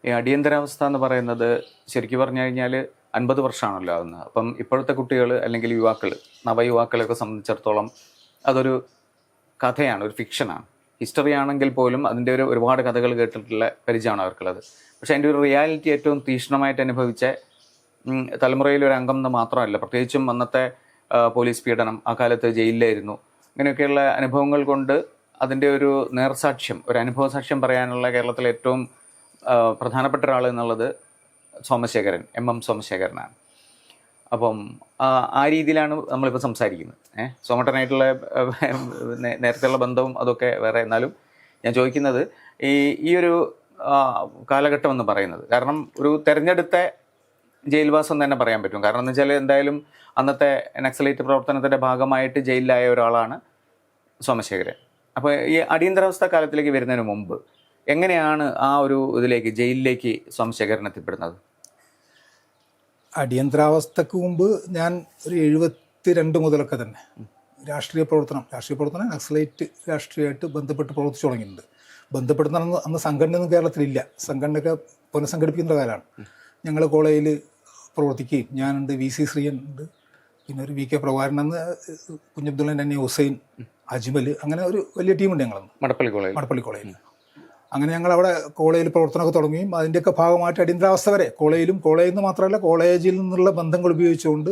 ഈ അടിയന്തരാവസ്ഥ എന്ന് പറയുന്നത് ശരിക്കും പറഞ്ഞു കഴിഞ്ഞാൽ 50 വർഷമാണല്ലോ ആകുന്നത്. അപ്പം ഇപ്പോഴത്തെ കുട്ടികൾ അല്ലെങ്കിൽ യുവാക്കൾ, നവയുവാക്കളെയൊക്കെ സംബന്ധിച്ചിടത്തോളം അതൊരു കഥയാണ്, ഒരു ഫിക്ഷനാണ്. ഹിസ്റ്ററി ആണെങ്കിൽ പോലും അതിൻ്റെ ഒരുപാട് കഥകൾ കേട്ടിട്ടുള്ള പരിചയമാണ് അവർക്കുള്ളത്. പക്ഷേ അതിൻ്റെ ഒരു റിയാലിറ്റി ഏറ്റവും തീക്ഷ്ണമായിട്ട് അനുഭവിച്ച തലമുറയിലെ ഒരു അംഗം എന്ന് മാത്രമല്ല, പ്രത്യേകിച്ചും അന്നത്തെ പോലീസ് പീഡനം, ആ കാലത്ത് ജയിലിലായിരുന്നു, ഇങ്ങനെയൊക്കെയുള്ള അനുഭവങ്ങൾ കൊണ്ട് അതിൻ്റെ ഒരു നേർസാക്ഷ്യം, ഒരു അനുഭവ സാക്ഷ്യം പറയാനുള്ള കേരളത്തിലെ ഏറ്റവും പ്രധാനപ്പെട്ട ഒരാൾ എന്നുള്ളത് സോമശേഖരൻ, എം സോമശേഖരനാണ്. അപ്പം ആ രീതിയിലാണ് നമ്മളിപ്പോൾ സംസാരിക്കുന്നത്. സോമട്ടനായിട്ടുള്ള നേരത്തെയുള്ള ബന്ധവും അതൊക്കെ വേറെ. എന്നാലും ഞാൻ ചോദിക്കുന്നത് ഈ ഒരു കാലഘട്ടം എന്ന് പറയുന്നത്, കാരണം ഒരു തെരഞ്ഞെടുത്ത ജയിൽവാസം തന്നെ പറയാൻ പറ്റും. കാരണം എന്ന് വെച്ചാൽ എന്തായാലും അന്നത്തെ നക്സലൈറ്റ് പ്രവർത്തനത്തിൻ്റെ ഭാഗമായിട്ട് ജയിലിലായ ഒരാളാണ് സോമശേഖരൻ. അപ്പോൾ ഈ അടിയന്തരാവസ്ഥ കാലത്തിലേക്ക് വരുന്നതിന് മുമ്പ് എങ്ങനെയാണ് ആ ഒരു ഇതിലേക്ക്, ജയിലിലേക്ക് സോമശേഖരൻ എത്തിപ്പെടുന്നത്? അടിയന്തരാവസ്ഥക്ക് മുമ്പ് ഞാൻ ഒരു 72 മുതലൊക്കെ തന്നെ രാഷ്ട്രീയ പ്രവർത്തനം നക്സലൈറ്റ് രാഷ്ട്രീയമായിട്ട് ബന്ധപ്പെട്ട് പ്രവർത്തിച്ചു തുടങ്ങിയിട്ടുണ്ട്. ബന്ധപ്പെടുന്ന അന്ന് സംഘടനയൊന്നും കേരളത്തിലില്ല. സംഘടനയൊക്കെ പുനഃസംഘടിപ്പിക്കുന്ന കാലമാണ്. ഞങ്ങൾ കോളേജിൽ പ്രവർത്തിക്കുകയും, ഞാനുണ്ട്, VC ശ്രീയൻ ഉണ്ട്, പിന്നെ ഒരു VK പ്രഭാകരൻ, അന്ന് കുഞ്ഞബ്ദുള്ള, തന്നെ ഹുസൈൻ, അജ്മൽ, അങ്ങനെ ഒരു വലിയ ടീമുണ്ട് ഞങ്ങളന്ന് മടപ്പള്ളി കോളേജിൽ. അങ്ങനെ ഞങ്ങൾ അവിടെ കോളേജിൽ പ്രവർത്തനമൊക്കെ തുടങ്ങുകയും അതിൻ്റെയൊക്കെ ഭാഗമായിട്ട് അടിയന്തരാവസ്ഥ വരെ കോളേജിൽ നിന്ന് മാത്രമല്ല കോളേജിൽ നിന്നുള്ള ബന്ധങ്ങൾ ഉപയോഗിച്ചുകൊണ്ട്,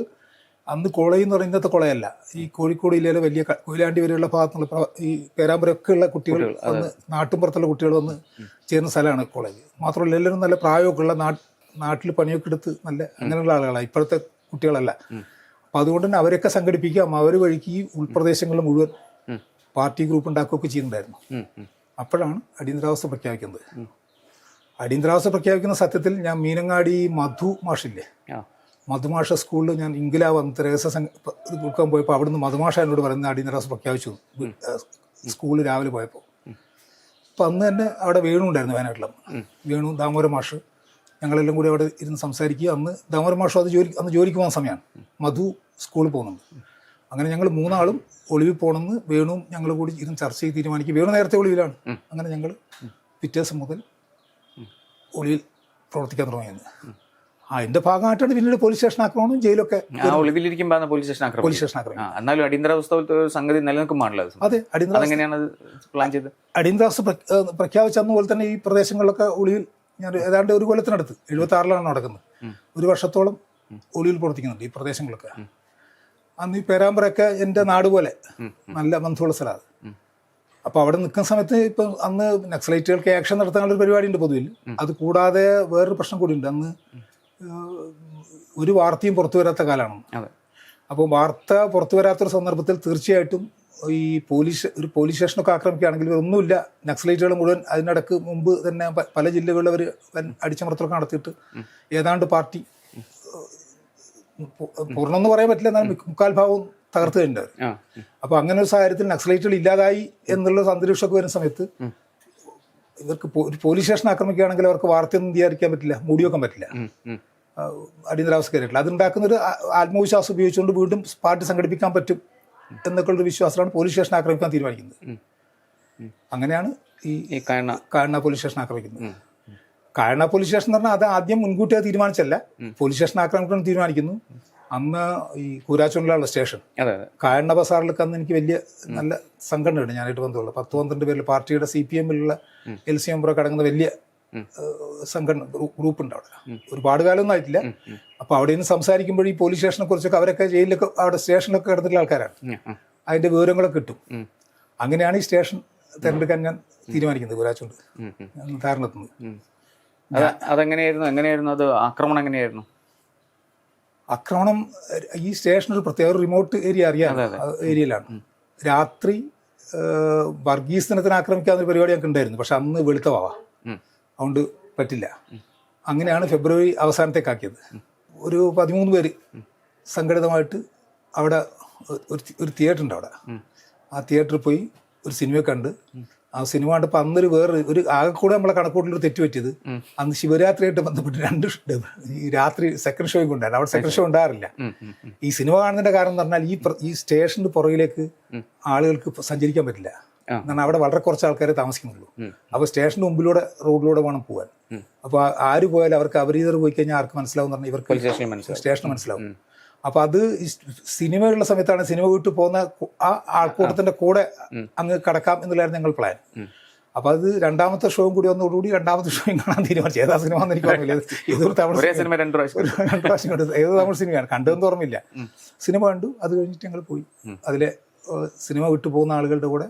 അന്ന് കോളേജ് എന്ന് പറയുന്നത് കോളേജല്ല, ഈ കോഴിക്കോട് ജില്ലയിലെ വലിയ കൊയിലാണ്ടി വരെയുള്ള ഭാഗത്തുള്ള ഈ പേരാമ്പ്രയൊക്കെ ഉള്ള കുട്ടികൾ വന്ന്, നാട്ടുമ്പുറത്തുള്ള കുട്ടികൾ വന്ന് ചേരുന്ന സ്ഥലമാണ് കോളേജ്. മാത്രമല്ല എല്ലാവരും നല്ല പ്രായമൊക്കെ ഉള്ള, നാട്ടിൽ പണിയൊക്കെ എടുത്ത് നല്ല അങ്ങനെയുള്ള ആളുകളാണ്, ഇപ്പോഴത്തെ കുട്ടികളല്ല. അപ്പം അതുകൊണ്ട് തന്നെ അവരൊക്കെ സംഘടിപ്പിക്കാം, അവർ വഴിക്ക് ഈ ഉൾപ്രദേശങ്ങളിൽ മുഴുവൻ പാർട്ടി ഗ്രൂപ്പ് ഉണ്ടാക്കുകയൊക്കെ ചെയ്യുന്നുണ്ടായിരുന്നു. അപ്പോഴാണ് അടിയന്തരാവസ്ഥ പ്രഖ്യാപിക്കുന്നത്. അടിയന്തരാവസ്ഥ പ്രഖ്യാപിക്കുന്ന സത്യത്തിൽ ഞാൻ മീനങ്ങാടി മധു മാഷ സ്കൂളിൽ ഞാൻ ഇംഗിലാവ് തെരേസ കൊടുക്കാൻ പോയപ്പോൾ അവിടുന്ന് മധുമാഷ എന്നോട് പറയുന്നത് അടിയന്തരാവസ്ഥ പ്രഖ്യാപിച്ചു സ്കൂളിൽ രാവിലെ പോയപ്പോൾ. അപ്പം അന്ന് തന്നെ അവിടെ വേണു ഉണ്ടായിരുന്നു, വയനാട്ടിലും വേണു, ദാമോദര മാഷ്, ഞങ്ങളെല്ലാം കൂടി അവിടെ ഇരുന്ന് സംസാരിക്കുക. അന്ന് ദാമോദര മാഷ് അന്ന് ജോലിക്ക് പോകുന്ന സമയമാണ്, മധു സ്കൂളിൽ പോകുന്നുണ്ട്. അങ്ങനെ ഞങ്ങൾ മൂന്നാളും ഒളിവിൽ പോകണമെന്ന് വേണുവും ഞങ്ങൾ കൂടി ഇരുന്ന് ചർച്ച ചെയ്ത് തീരുമാനിക്കും. വേണു നേരത്തെ ഒളിവിലാണ്. അങ്ങനെ ഞങ്ങൾ പിറ്റേ ദിവസം മുതൽ ഒളിവിൽ പ്രവർത്തിക്കാൻ തുടങ്ങിയത്. അതിന്റെ ഭാഗമായിട്ടാണ് പിന്നീട് പോലീസ് സ്റ്റേഷൻ ആക്രമണവും ജയിലൊക്കെ. ഒളിവിലിരിക്കുമ്പോൾ പോലീസ് സ്റ്റേഷൻ ആക്രമണം. എന്നാലും അടിയന്തരാവസ്ഥ സംഗതി നിലനിൽക്കുമ്പോഴാണല്ലോ. അതെ, അടിയന്തരാവസ്ഥ പ്രഖ്യാപിച്ച അന്ന് പോലെ തന്നെ ഈ പ്രദേശങ്ങളിലൊക്കെ ഒളിവിൽ ഞാൻ ഏതാണ്ട് ഒരു കൊല്ലത്തിനടുത്ത് 76-ലാണ് നടക്കുന്നത്. ഒരു വർഷത്തോളം ഒളിവിൽ പ്രവർത്തിക്കുന്നുണ്ട് ഈ പ്രദേശങ്ങളൊക്കെ. അന്ന് ഈ പേരാമ്പ്രയൊക്കെ എൻ്റെ നാട് പോലെ നല്ല ബന്ധമുള്ള സ്ഥലമാണ്. അപ്പോൾ അവിടെ നിൽക്കുന്ന സമയത്ത് ഇപ്പം അന്ന് നക്സലൈറ്റുകൾക്ക് ആക്ഷൻ നടത്താനുള്ള ഒരു പരിപാടി ഉണ്ട് പൊതുവിൽ. അത് കൂടാതെ വേറൊരു പ്രശ്നം കൂടിയുണ്ട്. അന്ന് ഒരു വാർത്തയും പുറത്തു വരാത്ത കാലമാണ്. അപ്പോൾ വാർത്ത പുറത്തു വരാത്തൊരു സന്ദർഭത്തിൽ തീർച്ചയായിട്ടും ഈ ഒരു പോലീസ് സ്റ്റേഷനൊക്കെ ആക്രമിക്കുകയാണെങ്കിൽ ഒന്നുമില്ല, നക്സലൈറ്റുകൾ മുഴുവൻ അതിനിടക്ക് മുമ്പ് തന്നെ പല ജില്ലകളിൽ അവർ അടിച്ചമർത്തലൊക്കെ നടത്തിയിട്ട് ഏതാണ്ട് പാർട്ടി പൂർണ്ണം എന്ന് പറയാൻ പറ്റില്ല, എന്നാലും 3/4 ഭാഗവും തകർത്ത് കഴിഞ്ഞിട്ടുണ്ട്. അപ്പോൾ അങ്ങനെ ഒരു സാഹചര്യത്തിൽ നക്സലൈറ്റുകൾ ഇല്ലാതായി എന്നുള്ള അന്തരീക്ഷമൊക്കെ വരുന്ന സമയത്ത് ഇവർക്ക് ഒരു പോലീസ് സ്റ്റേഷൻ ആക്രമിക്കുകയാണെങ്കിൽ അവർക്ക് വാർത്തയൊന്നും വിചാരിക്കാൻ പറ്റില്ല, മൂടിവെക്കാൻ പറ്റില്ല, അടിയന്തരാവസ്ഥ കയറിയിട്ടില്ല. അതുണ്ടാക്കുന്ന ഒരു ആത്മവിശ്വാസം ഉപയോഗിച്ചുകൊണ്ട് വീണ്ടും പാർട്ടി സംഘടിപ്പിക്കാൻ പറ്റും എന്നൊക്കെ ഉള്ളൊരു വിശ്വാസമാണ് പോലീസ് സ്റ്റേഷൻ ആക്രമിക്കാൻ തീരുമാനിക്കുന്നത്. അങ്ങനെയാണ് ഈ കായണ്ണ പോലീസ് സ്റ്റേഷൻ ആക്രമിക്കുന്നത്. കായണ്ണ പോലീസ് സ്റ്റേഷൻ എന്ന് പറഞ്ഞാൽ അത് ആദ്യം മുൻകൂട്ടി അത് തീരുമാനിച്ചല്ല, പോലീസ് സ്റ്റേഷൻ ആക്രമിക്കണം തീരുമാനിക്കുന്നു. അന്ന് ഈ കൂരാച്ചോണിലുള്ള സ്റ്റേഷൻ, കായണ്ണ ബസാറിലൊക്കെ അന്ന് എനിക്ക് വലിയ നല്ല സംഘടനയുണ്ട്, ഞാനായിട്ട് ബന്ധമുള്ള 10-12 പേരിൽ പാർട്ടിയുടെ CPM-ലുള്ള LC മെമ്പറൊക്കെ അടങ്ങുന്ന വലിയ സംഘടന ഗ്രൂപ്പുണ്ട് അവിടെ. ഒരുപാട് കാലമൊന്നും ആയിട്ടില്ല. അപ്പോൾ അവിടെ നിന്ന് സംസാരിക്കുമ്പോൾ ഈ പോലീസ് സ്റ്റേഷനെ കുറിച്ചൊക്കെ അവരൊക്കെ ജയിലിലൊക്കെ അവിടെ സ്റ്റേഷനിലൊക്കെ കിടന്നിട്ടുള്ള ആൾക്കാരാണ്, അതിൻ്റെ വിവരങ്ങളൊക്കെ കിട്ടും. അങ്ങനെയാണ് ഈ സ്റ്റേഷൻ തിരഞ്ഞെടുക്കാൻ ഞാൻ തീരുമാനിക്കുന്നത്, കൂരാച്ചോണ്ട് ധാരണത്തുന്നത്. എങ്ങനെയായിരുന്നു അത് ആക്രമണം? എങ്ങനെയായിരുന്നു ആക്രമണം? ഈ സ്റ്റേഷൻ ഒരു പ്രത്യേക റിമോട്ട് ഏരിയയിലാണ്. രാത്രി വർഗീസ് ദിനത്തിന് ആക്രമിക്കാവുന്ന പരിപാടി ഞങ്ങൾക്ക് ഉണ്ടായിരുന്നു. പക്ഷെ അന്ന് വെളുത്തവാ, അതുകൊണ്ട് പറ്റില്ല. അങ്ങനെയാണ് ഫെബ്രുവരി അവസാനത്തേക്കാക്കിയത്. ഒരു 13 പേര് സംഘടിതമായിട്ട് അവിടെ ഒരു തിയേറ്റർ ഉണ്ട് അവിടെ. ആ തിയേറ്ററിൽ പോയി ഒരു സിനിമ കണ്ട്, ആ സിനിമ കണ്ടപ്പോൾ അന്നൊരു ഒരു ആകെ കൂടെ നമ്മളെ കണക്കൂട്ടിലൊരു തെറ്റ് പറ്റിയത്, അന്ന് ശിവരാത്രിയായിട്ട് ബന്ധപ്പെട്ട് 2 ഈ രാത്രി സെക്കൻഡ് ഷോയും ഉണ്ടായിരുന്നു. അവിടെ സെക്കൻഡ് ഷോ ഉണ്ടാകാറില്ല. ഈ സിനിമ കാണുന്നതിന്റെ കാരണം എന്ന് പറഞ്ഞാൽ ഈ സ്റ്റേഷന്റെ പുറകിലേക്ക് ആളുകൾക്ക് സഞ്ചരിക്കാൻ പറ്റില്ല. എന്നാൽ അവിടെ വളരെ കുറച്ച് ആൾക്കാരെ താമസിക്കുന്നുള്ളൂ. അപ്പോൾ സ്റ്റേഷന് മുമ്പിലൂടെ റോഡിലൂടെ വേണം പോകാൻ. അപ്പോൾ ആര് പോയാലും അവർക്ക് അവരീതർ പോയി കഴിഞ്ഞാൽ ആർക്ക് മനസ്സിലാവും പറഞ്ഞാൽ ഇവർക്ക് സ്റ്റേഷന് മനസ്സിലാവും. അപ്പോൾ അത് സിനിമയുള്ള സമയത്താണ് സിനിമ വിട്ടു പോകുന്ന ആ ആൾക്കൂട്ടത്തിന്റെ കൂടെ അങ്ങ് കടക്കാം എന്നുള്ളതായിരുന്നു ഞങ്ങൾ പ്ലാൻ. അപ്പോൾ അത് രണ്ടാമത്തെ ഷോയും കൂടി വന്നതോടുകൂടി രണ്ടാമത്തെ ഷോയും കാണാൻ തീരുമാനിച്ചു. ഏതാ സിനിമ എന്ന് എനിക്ക് ഓർമ്മയില്ല. ഏതൊരു തമിഴ് രണ്ട് പ്രാവശ്യം കണ്ടു. ഏത് തമിഴ് സിനിമയാണ് കണ്ടതെന്ന് ഓർമ്മയില്ല. സിനിമ കണ്ടു. അത് കഴിഞ്ഞിട്ട് ഞങ്ങൾ പോയി. അതിലെ സിനിമ വിട്ടു പോകുന്ന ആളുകളുടെ കൂടെ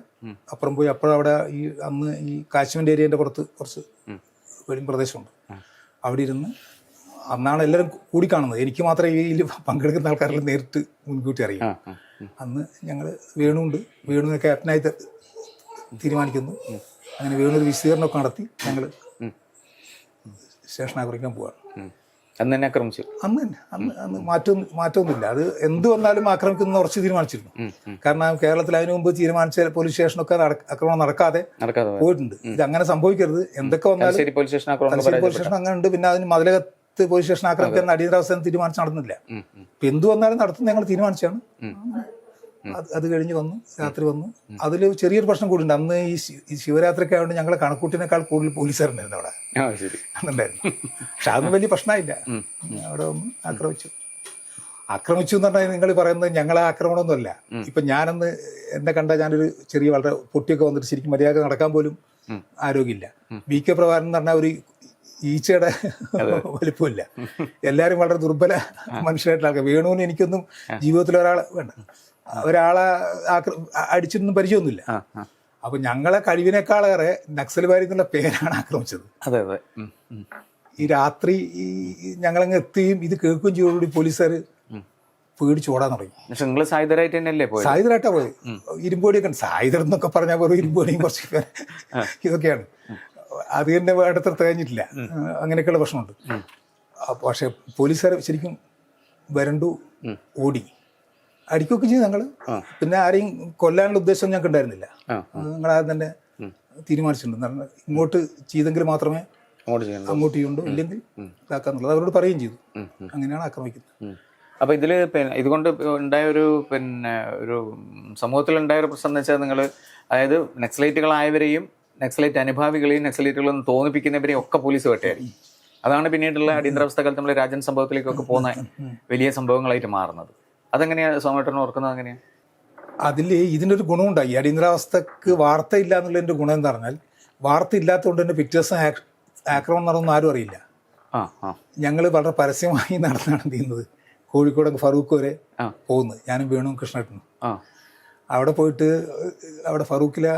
അപ്പുറം പോയി. അപ്പോഴവിടെ ഈ അന്ന് ഈ കാശ്മീർ ഏരിയൻ്റെ പുറത്ത് കുറച്ച് വെളിയും പ്രദേശമുണ്ട്. അവിടെ ഇരുന്ന് അന്നാണ് എല്ലാവരും കൂടി കാണുന്നത്. എനിക്ക് മാത്രമേ ഇതിൽ പങ്കെടുക്കുന്ന ആൾക്കാരെല്ലാം നേരിട്ട് മുൻകൂട്ടി അറിയാം. അന്ന് ഞങ്ങൾ വേണുവിനെ ക്യാപ്റ്റനായി തീരുമാനിക്കുന്നു. അങ്ങനെ വേണൊരു വിശദീകരണമൊക്കെ നടത്തി ഞങ്ങൾ സ്റ്റേഷൻ ആക്രമിക്കാൻ പോവാണ്. അന്ന് തന്നെ ആക്രമിച്ചു. അന്ന് മാറ്റമൊന്നുമില്ല. അത് എന്ത് വന്നാലും ആക്രമിക്കുന്ന ഉറച്ച് തീരുമാനിച്ചിരുന്നു. കാരണം കേരളത്തിൽ അതിനു മുമ്പ് തീരുമാനിച്ച പോലീസ് സ്റ്റേഷനൊക്കെ ആക്രമണം നടക്കാതെ പോയിട്ടുണ്ട്. ഇത് അങ്ങനെ സംഭവിക്കരുത്. എന്തൊക്കെ വന്നാലും പോലീസ് സ്റ്റേഷൻ അങ്ങനെ ഉണ്ട്. പിന്നെ അതിന് മതിലകത്ത് പോലീസ് സ്റ്റേഷൻ ആക്രമിക്കാൻ അടിയന്തരാവസ്ഥ തീരുമാനിച്ച് നടന്നില്ല. ഇപ്പം എന്ത് വന്നാലും നടത്തുന്ന ഞങ്ങൾ തീരുമാനിച്ചാണ്. അത് കഴിഞ്ഞ് വന്നു, രാത്രി വന്നു. അതിൽ ചെറിയൊരു പ്രശ്നം കൂടി ഉണ്ട്. അന്ന് ഈ ശിവരാത്രിയൊക്കെ ആയതുകൊണ്ട് ഞങ്ങളെ കണക്കൂട്ടിനേക്കാൾ കൂടുതൽ പോലീസുകാരുണ്ടായിരുന്നു അവിടെ. അതുണ്ടായിരുന്നു. പക്ഷെ അതൊന്നും വലിയ പ്രശ്നമായില്ല. അവിടെ വന്ന് ആക്രമിച്ചു എന്ന് പറഞ്ഞാൽ നിങ്ങൾ പറയുന്നത് ഞങ്ങളെ ആക്രമണമൊന്നുമല്ല. ഇപ്പം ഞാനന്ന് എന്നെ കണ്ട ഞാനൊരു ചെറിയ വളരെ പൊട്ടിയൊക്കെ വന്നിട്ട് ശരിക്കും മര്യാദ നടക്കാൻ പോലും ആരോഗ്യമില്ല. VK പ്രഭാകരൻ എന്ന് പറഞ്ഞാൽ ഒരു ഈച്ചയുടെ വലിപ്പമില്ല. എല്ലാവരും വളരെ ദുർബല മനുഷ്യരായിട്ടുള്ള ആൾക്കാർ. വേണുവിന് എനിക്കൊന്നും ജീവിതത്തിൽ ഒരാളെ അടിച്ചൊന്നും പരിചയമൊന്നുമില്ല. അപ്പൊ ഞങ്ങളെ കഴിവിനേക്കാളേറെ നക്സൽബാരി എന്നുള്ള പേരാണ് ആക്രമിച്ചത്. ഈ രാത്രി ഞങ്ങളങ്ങ് എത്തുകയും ഇത് കേൾക്കുകയും ചെയ്തോടുകൂടി പോലീസുകാർ പേടിച്ചോടാൻ തുടങ്ങി. സായുധരായിട്ടാ പോയത്. ഇരുമ്പോടിയൊക്കെ സായുധർ എന്നൊക്കെ പറഞ്ഞാൽ വെറും ഇരുമ്പോടിയും കുറച്ച് ഇതൊക്കെയാണ്. അത് തന്നെ വേണ്ടത്ര തികഞ്ഞിട്ടില്ല. അങ്ങനെയൊക്കെയുള്ള പ്രശ്നമുണ്ട്. പക്ഷെ പോലീസുകാർ ശരിക്കും വരണ്ടു ഓടി അടിക്കുകയൊക്കെ ചെയ്തു ഞങ്ങൾ. പിന്നെ ആരെയും കൊല്ലാനുള്ള ഉദ്ദേശം ഞങ്ങൾക്ക് ഉണ്ടായിരുന്നില്ല. ഞങ്ങളാദ്യം തന്നെ തീരുമാനിച്ചിട്ടുണ്ട്. ഇങ്ങോട്ട് ചെയ്തെങ്കിൽ മാത്രമേ അങ്ങോട്ട് ചെയ്യുള്ളൂ, ഇല്ലെങ്കിൽ ഇതാക്കാന്നുള്ളത് അവരോട് പറയുകയും ചെയ്തു. അങ്ങനെയാണ് ആക്രമിക്കുന്നത്. അപ്പോൾ ഇതിൽ ഇതുകൊണ്ട് ഉണ്ടായ ഒരു സമൂഹത്തിലുണ്ടായ ഒരു പ്രശ്നം എന്ന് വെച്ചാൽ നിങ്ങൾ അതായത് നക്സലൈറ്റുകളായവരെയും നക്സലൈറ്റ് അനുഭാവികളെയും നക്സലൈറ്റുകളെന്ന് തോന്നിപ്പിക്കുന്നവരെയും ഒക്കെ പോലീസ് വേട്ടയാടി. അതാണ് പിന്നീടുള്ള അടിയന്തരാവസ്ഥ കാലത്ത് നമ്മൾ രാജ്യം സംഭവത്തിലേക്കൊക്കെ പോകുന്ന വലിയ സംഭവങ്ങളായിട്ട് മാറുന്നത്. അതെങ്ങനെയാണ് സോമേട്ടൻ ഓർക്കുന്നത്? അങ്ങനെയാണ് അതിൽ ഇതിനൊരു ഗുണമുണ്ടായി. അടിയന്തരാവസ്ഥക്ക് വാർത്തയില്ല എന്നുള്ളതിൻ്റെ ഗുണം എന്ന് പറഞ്ഞാൽ വാർത്ത ഇല്ലാത്തതുകൊണ്ട് തന്നെ പിറ്റേ ദിവസം ആക്രമണം നടന്നൊന്നും ആരും അറിയില്ല. ഞങ്ങൾ വളരെ പരസ്യമായി നടന്നാണ് ചെയ്യുന്നത്. കോഴിക്കോട് ഫറൂഖ് വരെ പോകുന്നത്. ഞാനും വേണുവും കൃഷ്ണേട്ടനും അവിടെ പോയിട്ട് അവിടെ ഫറൂഖിലെ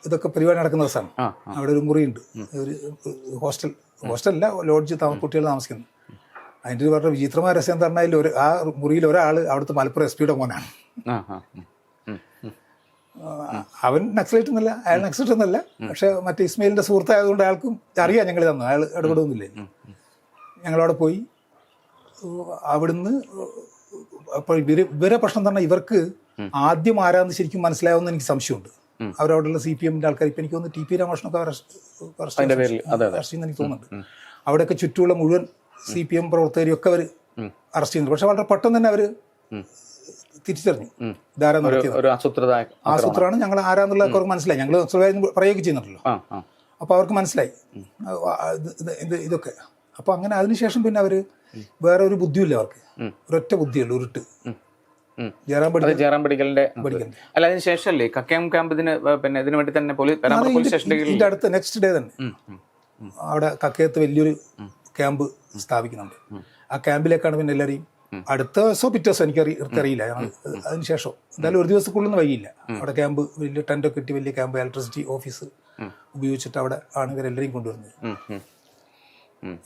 ഇതൊക്കെ പരിപാടി നടക്കുന്ന ദിവസമാണ്. അവിടെ ഒരു മുറിയുണ്ട്, ഒരു ഹോസ്റ്റലല്ല, ലോഡ്ജ് കുട്ടികൾ താമസിക്കുന്നു. അതിൻ്റെ ഒരു വളരെ വിചിത്രമായ രസം എന്ന് പറഞ്ഞാൽ ആ മുറിയിൽ ഒരാൾ അവിടുത്തെ മലപ്പുറം SP മോനാണ്. അവൻ നക്സലൈറ്റ് എന്നല്ല, അയാൾ നക്സലൈറ്റ് എന്നല്ല. പക്ഷെ മറ്റേ ഇസ്മയിലിൻ്റെ സുഹൃത്തായതുകൊണ്ട് അയാൾക്കും അറിയാം ഞങ്ങൾ തന്നു. അയാൾ ഇടപെടുന്നില്ലേ. ഞങ്ങളവിടെ പോയി. അവിടുന്ന് അപ്പോൾ ഇവരെ പ്രശ്നം തന്നെ ഇവർക്ക് ആദ്യം ആരാന്ന് ശരിക്കും മനസ്സിലാവുമെന്ന് എനിക്ക് സംശയമുണ്ട്. അവരവിടെയുള്ള CPMൻ്റെ ആൾക്കാർ, ഇപ്പം എനിക്ക് തോന്നുന്നു TP രാമകൃഷ്ണനൊക്കെ അറസ്റ്റ് ചെയ്യുന്ന എനിക്ക് തോന്നുന്നുണ്ട്. അവിടെയൊക്കെ ചുറ്റുമുള്ള മുഴുവൻ CPM പ്രവർത്തകരും ഒക്കെ അവർ അറസ്റ്റ് ചെയ്യുന്നു. പക്ഷെ വളരെ പെട്ടെന്ന് തന്നെ അവർ തിരിച്ചറിഞ്ഞു ഇതാരാ നടത്തിയത്. ആസൂത്രാണ്. ഞങ്ങൾ ആരാന്നുള്ളത് അവർക്ക് മനസ്സിലായി. ഞങ്ങൾ പറയുകയൊക്കെ ചെയ്യുന്നുണ്ടല്ലോ. അപ്പോൾ അവർക്ക് മനസ്സിലായി ഇതൊക്കെ. അപ്പോൾ അങ്ങനെ അതിനുശേഷം പിന്നെ അവർ വേറെ ഒരു ബുദ്ധിയില്ല അവർക്ക്. ഒരൊറ്റ ബുദ്ധിയുള്ളൂ, ഉരുട്ട്. ജയറാം പഠിക്കലിന്റെ അല്ല, അതിന് ശേഷമല്ലേ കക്കയം ക്യാമ്പ് ഇതിന് വേണ്ടി തന്നെ ഇതിന്റെ അടുത്ത നെക്സ്റ്റ് ഡേ തന്നെ അവിടെ കക്കയത്ത് വലിയൊരു ക്യാമ്പ് സ്ഥാപിക്കുന്നുണ്ട്. ആ ക്യാമ്പിലേക്കാണ് പിന്നെ എല്ലാവരെയും അടുത്ത ദിവസം പിറ്റേ ദിവസം എനിക്കറിയില്ല. അതിനുശേഷം എന്തായാലും ഒരു ദിവസക്കുള്ളിൽ വൈകിയില്ല. അവിടെ ക്യാമ്പ് വലിയ ടെൻ്റൊക്കെ ഇട്ട് വലിയ ക്യാമ്പ്, ഇലക്ട്രിസിറ്റി ഓഫീസ് ഉപയോഗിച്ചിട്ട് അവിടെ ആണ് ഇവരെല്ലാവരെയും കൊണ്ടുവരുന്നത്.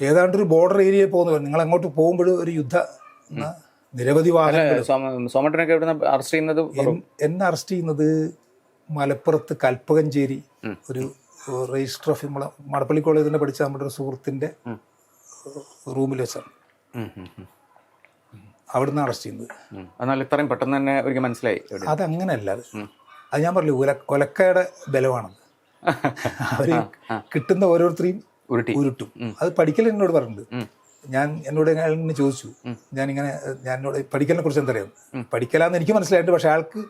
ഏതാണ്ടൊരു ബോർഡർ ഏരിയയിൽ പോകുന്നവർ നിങ്ങൾ അങ്ങോട്ട് പോകുമ്പോഴും ഒരു യുദ്ധ നിരവധി വാഹനങ്ങൾ. എന്നെ അറസ്റ്റ് ചെയ്യുന്നത് മലപ്പുറത്ത് കൽപ്പകഞ്ചേരി ഒരു രജിസ്റ്റർ ഓഫ് മടപ്പള്ളി കോളേജിൽ പഠിച്ച നമ്മുടെ ഒരു സുഹൃത്തിൻ്റെ റൂമിൽ വെച്ചാണ്. അവിടുന്ന് അറസ്റ്റ് ചെയ്യുന്നത്. ഇത്രയും പെട്ടെന്ന് തന്നെ ഒരിക്കൽ മനസ്സിലായി. അതങ്ങനെയല്ല. അത് ഞാൻ പറഞ്ഞു, ഒലക്കയുടെ ബലമാണത്. അവർ കിട്ടുന്ന ഓരോരുത്തരെയും ഉരുട്ടും. അത് പഠിക്കൽ എന്നോട് പറഞ്ഞിട്ടുണ്ട്. എന്നോട് അയാളിങ്ങനെ ചോദിച്ചു, എന്നോട് പഠിക്കലിനെ കുറിച്ച് എന്തറിയാം. പഠിക്കലാന്ന് എനിക്ക് മനസ്സിലായിട്ട്, പക്ഷെ അയാൾക്ക്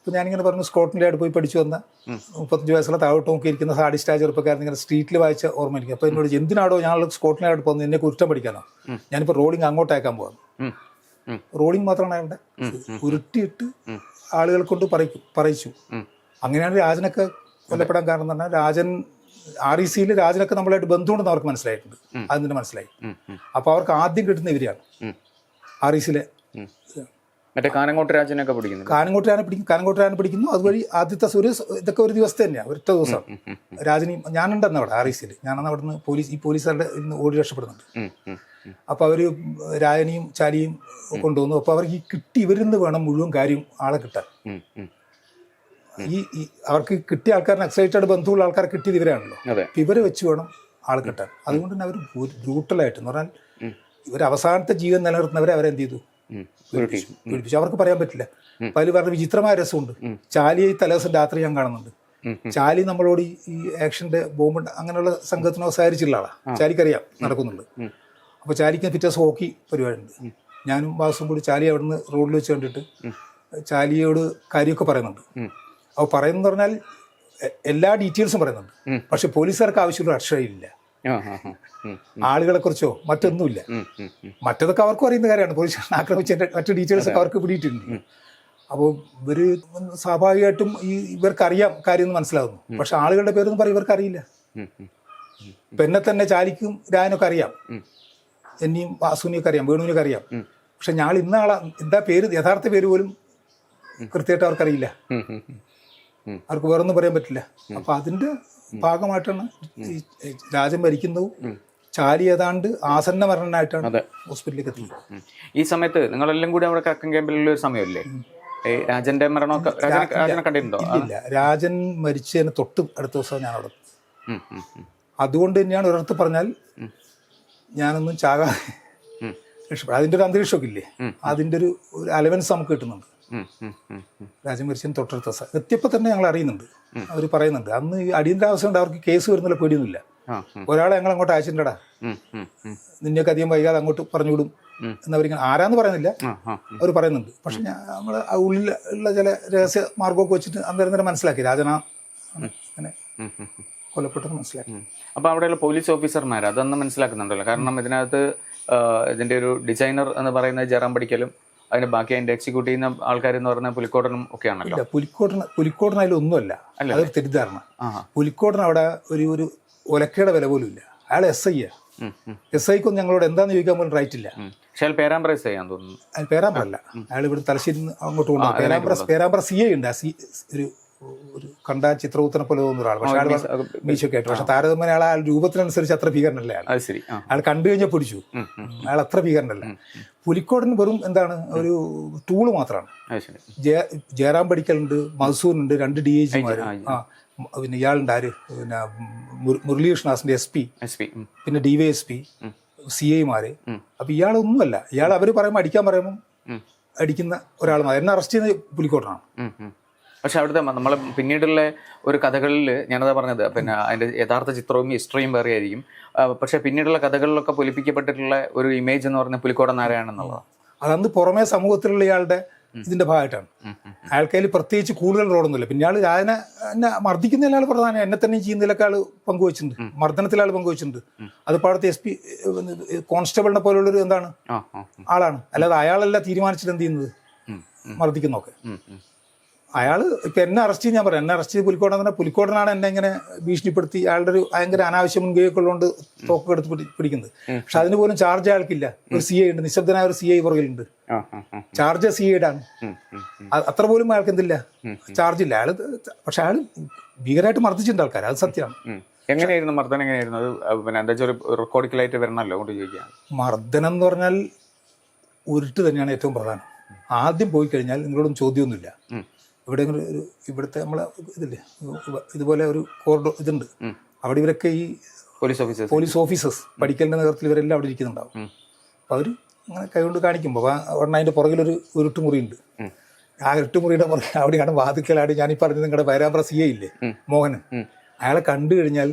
ഇപ്പം ഞാനിങ്ങനെ പറഞ്ഞു സ്കോട്ട്ലൻഡ് യാർഡ് പോയി പഠിച്ചു വന്ന 35 വയസ്സുള്ള താഴോട്ട് നോക്കിയിരിക്കുന്ന സാഡിസ്റ്റ് ചെറുപ്പക്കാരൻ ഇങ്ങനെ സ്ട്രീറ്റിൽ വായിച്ച ഓർമ്മയിരിക്കും. അപ്പോൾ എന്നോട് എന്തിനാടോ ഞങ്ങൾ സ്കോട്ട്ലൻഡ് യാർഡ് പോകുന്നത്, എന്നെ കുറ്റം പഠിക്കാനോ? ഞാനിപ്പോൾ റോളിംഗ് അങ്ങോട്ടേക്കാൻ പോകുന്നു. റോളിംഗ് മാത്രമാണ് അയാളുടെ, ഉരുട്ടിയിട്ട് ആളുകളെ കൊണ്ട് പറയിച്ചു. അങ്ങനെയാണ് രാജനൊക്കെ കൊല്ലപ്പെടാൻ കാരണം എന്ന് പറഞ്ഞാൽ രാജൻ RECയിൽ രാജനൊക്കെ നമ്മളായിട്ട് ബന്ധമുണ്ടെന്ന് അവർക്ക് മനസ്സിലായിട്ടുണ്ട്. അതിന് മനസ്സിലായി. അപ്പോൾ അവർക്ക് ആദ്യം കിട്ടുന്ന ഇവരെയാണ് RECയിലെ. മറ്റേ കാനങ്ങോട്ട് രാജനൊക്കെ പിടിക്കുന്നു. കാനങ്ങോട്ട് രാജനെ പിടിക്കുന്നു. അതുവഴി ആദ്യത്തെ ഇതൊക്കെ ഒരു ദിവസത്തെ തന്നെയാണ്, ഒറ്റ ദിവസം. രാജനെയും ഞാനുണ്ടെന്ന് അവിടെ RECയിൽ, ഞാനന്ന് അവിടെ നിന്ന് ഈ പോലീസുകാരുടെ ഇന്ന് ഓടി രക്ഷപ്പെടുന്നുണ്ട്. അപ്പോൾ അവർ രാജനെയും ചാലിയും കൊണ്ടുവന്നു. അപ്പോൾ അവർക്ക് ഈ കിട്ടി ഇവരിൽ നിന്ന് വേണം മുഴുവൻ കാര്യം ആളെ കിട്ടാൻ. ഈ അവർക്ക് കിട്ടിയ ആൾക്കാർ നക്സലൈറ്റായിട്ട് ബന്ധമുള്ള ആൾക്കാരെ കിട്ടിയത് ഇവരാണല്ലോ. അപ്പം ഇവരെ വെച്ച് വേണം ആളെ കിട്ടാൻ. അതുകൊണ്ട് തന്നെ അവർ ബ്രൂട്ടലായിട്ട് എന്ന് പറഞ്ഞാൽ ഇവർ അവസാനത്തെ ജീവൻ നിലനിർത്തുന്നവരെ അവരെന്ത് ചെയ്തു, പീഡിപ്പിച്ചു. അവർക്ക് പറയാൻ പറ്റില്ല. അപ്പം അതിൽ പറഞ്ഞ വിചിത്രമായ രസമുണ്ട്. ചാലിയെ തലേദിവസം രാത്രി ഞാൻ കാണുന്നുണ്ട്. ചാലി നമ്മളോട് ഈ ആക്ഷൻ്റെ ബോംബ് അങ്ങനെയുള്ള സംഘത്തിനോ സഹകരിച്ചുള്ള ആളാണ്. ചാലിക്കറിയാം നടക്കുന്നുണ്ട്. അപ്പോൾ ചാലിക്ക് പിറ്റേ ദിവസം ഹോക്കി പരിപാടിയുണ്ട്. ഞാനും വാസും കൂടി ചാലി അവിടെ നിന്ന് റോഡിൽ വെച്ച് കണ്ടിട്ട് ചാലിയോട് കാര്യമൊക്കെ പറയുന്നുണ്ട്. അപ്പോൾ പറയുന്നത് പറഞ്ഞാൽ എല്ലാ ഡീറ്റെയിൽസും പറയുന്നുണ്ട്. പക്ഷെ പോലീസുകാർക്ക് ആവശ്യമുള്ള അക്ഷരയില്ല, ആളുകളെ കുറിച്ചോ മറ്റൊന്നുമില്ല. മറ്റതൊക്കെ അവർക്കും അറിയുന്ന കാര്യമാണ്. പോലീസ് ആക്രമിച്ചതിൻ്റെ മറ്റു ഡീറ്റെയിൽസ് ഒക്കെ അവർക്ക് പിടിയിട്ടുണ്ട്. അപ്പോൾ ഇവർ സ്വാഭാവികമായിട്ടും ഇവർക്കറിയാം കാര്യം എന്ന് മനസ്സിലാകുന്നു. പക്ഷെ ആളുകളുടെ പേരൊന്നും പറയും ഇവർക്ക് അറിയില്ല. ഇപ്പം എന്നെ തന്നെ ചാലിക്കും രാജനൊക്കെ അറിയാം, എന്നെയും വാസുവിനെയൊക്കെ അറിയാം, വേണുവിനൊക്കെ അറിയാം. പക്ഷെ ഞാൻ ഇന്ന ആളാ എന്താ പേര്, യഥാർത്ഥ പേര് പോലും കൃത്യമായിട്ട് അവർക്കറിയില്ല. അവർക്ക് വേറൊന്നും പറയാൻ പറ്റില്ല. അപ്പം അതിൻ്റെ ഭാഗമായിട്ടാണ് ഈ രാജൻ ഭരിക്കുന്നതും ചാലി ഏതാണ്ട് ആസന്ന മരണനായിട്ടാണ് ഹോസ്പിറ്റലിലേക്ക് എത്തുന്നത്. ഈ സമയത്ത് നിങ്ങളെല്ലാം കൂടി അവിടെ കക്കൻ ക്യാമ്പിലുള്ള ഒരു സമയമല്ലേ രാജന്റെ മരണമൊക്കെ? രാജനെ കണ്ടിട്ടുണ്ടോ? ഇല്ല, രാജൻ മരിച്ചതിന് തൊട്ട് അടുത്ത ദിവസം ഞാൻ അവിടെ. അതുകൊണ്ട് തന്നെയാണ് ഒരിടത്ത് പറഞ്ഞാൽ ഞാനൊന്നും ചാകാതെ രക്ഷപ്പെടും. അതിൻ്റെ ഒരു അന്തരീക്ഷമൊക്കെ ഇല്ലേ, അതിൻ്റെ ഒരു അലവൻസ് നമുക്ക് കിട്ടുന്നുണ്ട്. രാജൻ മരിച്ചതിന് തൊട്ടടുത്ത ദിവസം എത്തിയപ്പോൾ തന്നെ ഞങ്ങൾ അറിയുന്നുണ്ട്. അവർ പറയുന്നുണ്ട് അന്ന് ഈ അടിയന്തരാവസ്ഥ കൊണ്ട് അവർക്ക് കേസ് വരുന്നില്ല, പേടിയൊന്നുമില്ല. ഒരാളെ ഞങ്ങൾ അങ്ങോട്ട് അയച്ചിട്ടുണ്ടടാ, നിന്നെയൊക്കെ അധികം വൈകാതെ അങ്ങോട്ട് പറഞ്ഞു വിടും എന്നവരിങ്ങനെ ആരാന്ന് പറയുന്നില്ല, അവർ പറയുന്നുണ്ട്. പക്ഷെ നമ്മൾ ഉള്ളിൽ ഉള്ള ചില രഹസ്യ മാർഗമൊക്കെ വെച്ചിട്ട് അന്നേരം മനസ്സിലാക്കി രാജനാ അങ്ങനെ കൊല്ലപ്പെട്ടെന്ന് മനസ്സിലാക്കി. അപ്പോൾ അവിടെയുള്ള പോലീസ് ഓഫീസർമാർ അതൊന്ന് മനസ്സിലാക്കുന്നുണ്ടല്ലോ. കാരണം ഇതിനകത്ത് ഇതിൻ്റെ ഒരു ഡിസൈനർ എന്ന് പറയുന്നത് ജയറാം പഠിക്കലും അതിന് ബാക്കി അതിൻ്റെ എക്സിക്യൂട്ട് ചെയ്യുന്ന ആൾക്കാരെന്ന് പറഞ്ഞാൽ പുലിക്കോടനും ഒക്കെ ആണല്ലോ. പുലിക്കോടൻ അതിലൊന്നുമല്ല, അതൊരു തെറ്റിദ്ധാരണ. പുലിക്കോടൻ അവിടെ ഒരു ഒലക്കയുടെ വില പോലും ഇല്ല. അയാൾ SI. SIക്കൊന്നും ഞങ്ങളോട് എന്താന്ന് ചോദിക്കാൻ പോലും റൈറ്റ് ഇല്ല. പക്ഷേ അയാൾ പേരാമ്പ്ര SI ആണെന്ന് തോന്നുന്നു. അയാൾ പേരാമ്പ്രല്ല, അയാൾ ഇവിടെ തലശ്ശേരി അങ്ങോട്ട് കൊണ്ടുപോകും. പേരാമ്പ്ര CA ഉണ്ട്. ഒരു കണ്ട ചിത്രകൂത്തനെ പോലെ തോന്നുന്ന ഒരാൾ. പക്ഷെ അയാൾ മീശൊക്കെ ആയിട്ട്, പക്ഷെ താരതമ്യം അയാൾ രൂപത്തിനനുസരിച്ച് അത്ര ഭീകരനല്ല. അയാൾ കണ്ടു കഴിഞ്ഞാൽ പിടിച്ചു, അയാൾ അത്ര ഭീകരനല്ല. പുലിക്കോടൻ വെറും എന്താണ് ഒരു ടൂള് മാത്രമാണ്. ജയറാം പഠിക്കലുണ്ട്, മധുസൂനുണ്ട്, 2 DIGമാര്. പിന്നെ ഇയാളുണ്ട് ആര്, പിന്നെ മുരളീകൃഷ്ണദാസിന്റെ SP, പിന്നെ DYSP, CIമാര്. അപ്പൊ ഇയാളൊന്നുമല്ല. ഇയാൾ അവർ പറയുമ്പോൾ അടിക്കാൻ പറയുമ്പോൾ അടിക്കുന്ന ഒരാൾ. എന്നെ അറസ്റ്റ് ചെയ്യുന്ന പുലിക്കോടനാണ്. പക്ഷെ അവിടുത്തെ നമ്മൾ പിന്നീടുള്ള ഒരു കഥകളിൽ ഞാനതാ പറഞ്ഞത്, പിന്നെ അതിൻ്റെ യഥാർത്ഥ ചിത്രവും ഹിസ്റ്ററിയും വേറെ ആയിരിക്കും. പക്ഷെ പിന്നീടുള്ള കഥകളിലൊക്കെ പൊലിപ്പിക്കപ്പെട്ടിട്ടുള്ള ഒരു ഇമേജ് എന്ന് പറഞ്ഞാൽ പുലിക്കോടൻ നാരായണെന്നുള്ളതാണ്. അതന്ന് പുറമേ സമൂഹത്തിലുള്ള ഇയാളുടെ ഇതിന്റെ ഭാഗമായിട്ടാണ്. അയാൾക്കതിൽ പ്രത്യേകിച്ച് കൂടുതൽ റോഡൊന്നുമില്ല. പിന്നെ ആൾ രാജനെ എന്നെ മർദ്ദിക്കുന്ന ആൾ പ്രധാനം, എന്നെ തന്നെ ചെയ്യുന്നതിലൊക്കെ ആൾ പങ്കുവച്ചിട്ടുണ്ട്, മർദ്ദനത്തിൽ ആൾ പങ്കുവച്ചിട്ടുണ്ട്. അത് അവിടുത്തെ SP കോൺസ്റ്റബിളിനെ പോലുള്ളൊരു എന്താണ് ആളാണ്. അല്ലാതെ അയാളല്ല തീരുമാനിച്ചിട്ട് എന്ത് ചെയ്യുന്നത്, മർദ്ദിക്കുന്നൊക്കെ. അയാൾ ഇപ്പം എന്നെ അറസ്റ്റ് ചെയ്ത്, ഞാൻ പറയാം, എന്നെ അറസ്റ്റ് ചെയ്ത് പുലിക്കോടനാണ് എന്നെ ഇങ്ങനെ ഭീഷണിപ്പെടുത്തി അയാളുടെ ഒരു ഭയങ്കര അനാവശ്യ മുൻകൈയൊക്കെ ഉള്ളതുകൊണ്ട് തോക്കൊക്കെ എടുത്ത് പിടിക്കുന്നത്. പക്ഷെ അതിന് പോലും ചാർജ് അയാൾക്കില്ല. ഒരു CI ഉണ്ട്, നിശബ്ദനായ ഒരു CI പുറകിലുണ്ട്. ചാർജ് CIയുടെ ആണ്. അത്ര പോലും അയാൾക്ക് എന്തില്ല, ചാർജ് ഇല്ല അയാൾ. പക്ഷെ അയാൾ ഭീകരമായിട്ട് മർദ്ദിച്ചിട്ടുണ്ട് ആൾക്കാർ, അത് സത്യമാണ്. എങ്ങനെയായിരുന്നു മർദ്ദനം? എങ്ങനെയായിരുന്നു അത്? പിന്നെ എന്താ വെച്ചാൽ ഒരു റെക്കോർഡിക്കലായിട്ട് വരണമല്ലോ കൊണ്ട് ചോദിക്കാം. മർദ്ദനം എന്ന് പറഞ്ഞാൽ ഉരുട്ട് തന്നെയാണ് ഏറ്റവും പ്രധാനം. ആദ്യം പോയി കഴിഞ്ഞാൽ നിങ്ങളോടൊന്നും ചോദ്യമൊന്നുമില്ല. ഇവിടുത്തെ നമ്മളെ ഇതില്ലേ, ഇതുപോലെ ഒരു കോറിഡോർ ഇതുണ്ട്, അവിടെ ഇവരൊക്കെ ഈ പോലീസ് ഓഫീസേഴ്സ് പഠിക്കലിൻ്റെ നേതൃത്വത്തിൽ ഇവരെല്ലാം അവിടെ ഇരിക്കുന്നുണ്ടാവും. അപ്പോൾ അവർ അങ്ങനെ കൈകൊണ്ട് കാണിക്കുമ്പോൾ ഉടനെ അതിൻ്റെ പുറകിലൊരു ഉരുട്ടുമുറിയുണ്ട്. ആ ഇരുട്ടുമുറിയുടെ പുറകെ അവിടെയാണ് വാതിക്കലാണ് ഞാൻ ഈ പറഞ്ഞത് നിങ്ങളുടെ പേരാമ്പ്ര CI ഇല്ലേ മോഹനൻ. അയാളെ കണ്ടു കഴിഞ്ഞാൽ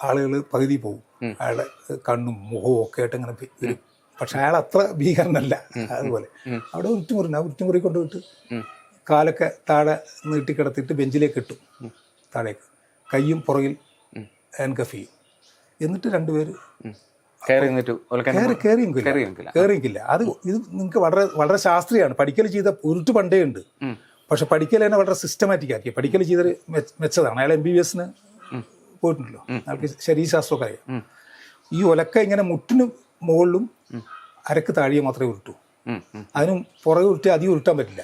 ആളുകൾ പകുതി പോകും. അയാളുടെ കണ്ണും മുഖവും ഒക്കെ ആയിട്ട് ഇങ്ങനെ വരും. പക്ഷെ അയാൾ അത്ര ഭീകരനല്ല. അതുപോലെ അവിടെ ഉരുട്ടുമുറി, ആ ഉരുട്ടുമുറി കൊണ്ടുപോയിട്ട് കാലൊക്കെ താഴെ നീട്ടി കിടത്തിയിട്ട് ബെഞ്ചിലേക്ക് ഇട്ടു, താഴേക്ക് കയ്യും പുറകിൽ ഹാൻഡ് കഫ് ചെയ്യും. എന്നിട്ട് രണ്ടുപേര് കയറിയെങ്കില്ല. അത് ഇത് നിങ്ങൾക്ക് വളരെ വളരെ ശാസ്ത്രീയമാണ്. പഠിക്കൽ ചെയ്ത ഉരുട്ട് പണ്ടേ ഉണ്ട്, പക്ഷെ പഠിക്കൽ തന്നെ വളരെ സിസ്റ്റമാറ്റിക് ആക്കി. പഠിക്കൽ ചെയ്തൊരു മെച്ചതാണ്. അയാൾ MBBS പോയിട്ടുണ്ടല്ലോ, അയാൾക്ക് ശരീരശാസ്ത്രമൊക്കെ അറിയാം. ഈ ഒലക്ക ഇങ്ങനെ മുട്ടിന് മുകളിലും അരക്ക് താഴെ മാത്രമേ ഉരുട്ടൂ. അതിനും പുറകെ ഉരുട്ടി അധികം ഉരുട്ടാൻ പറ്റില്ല.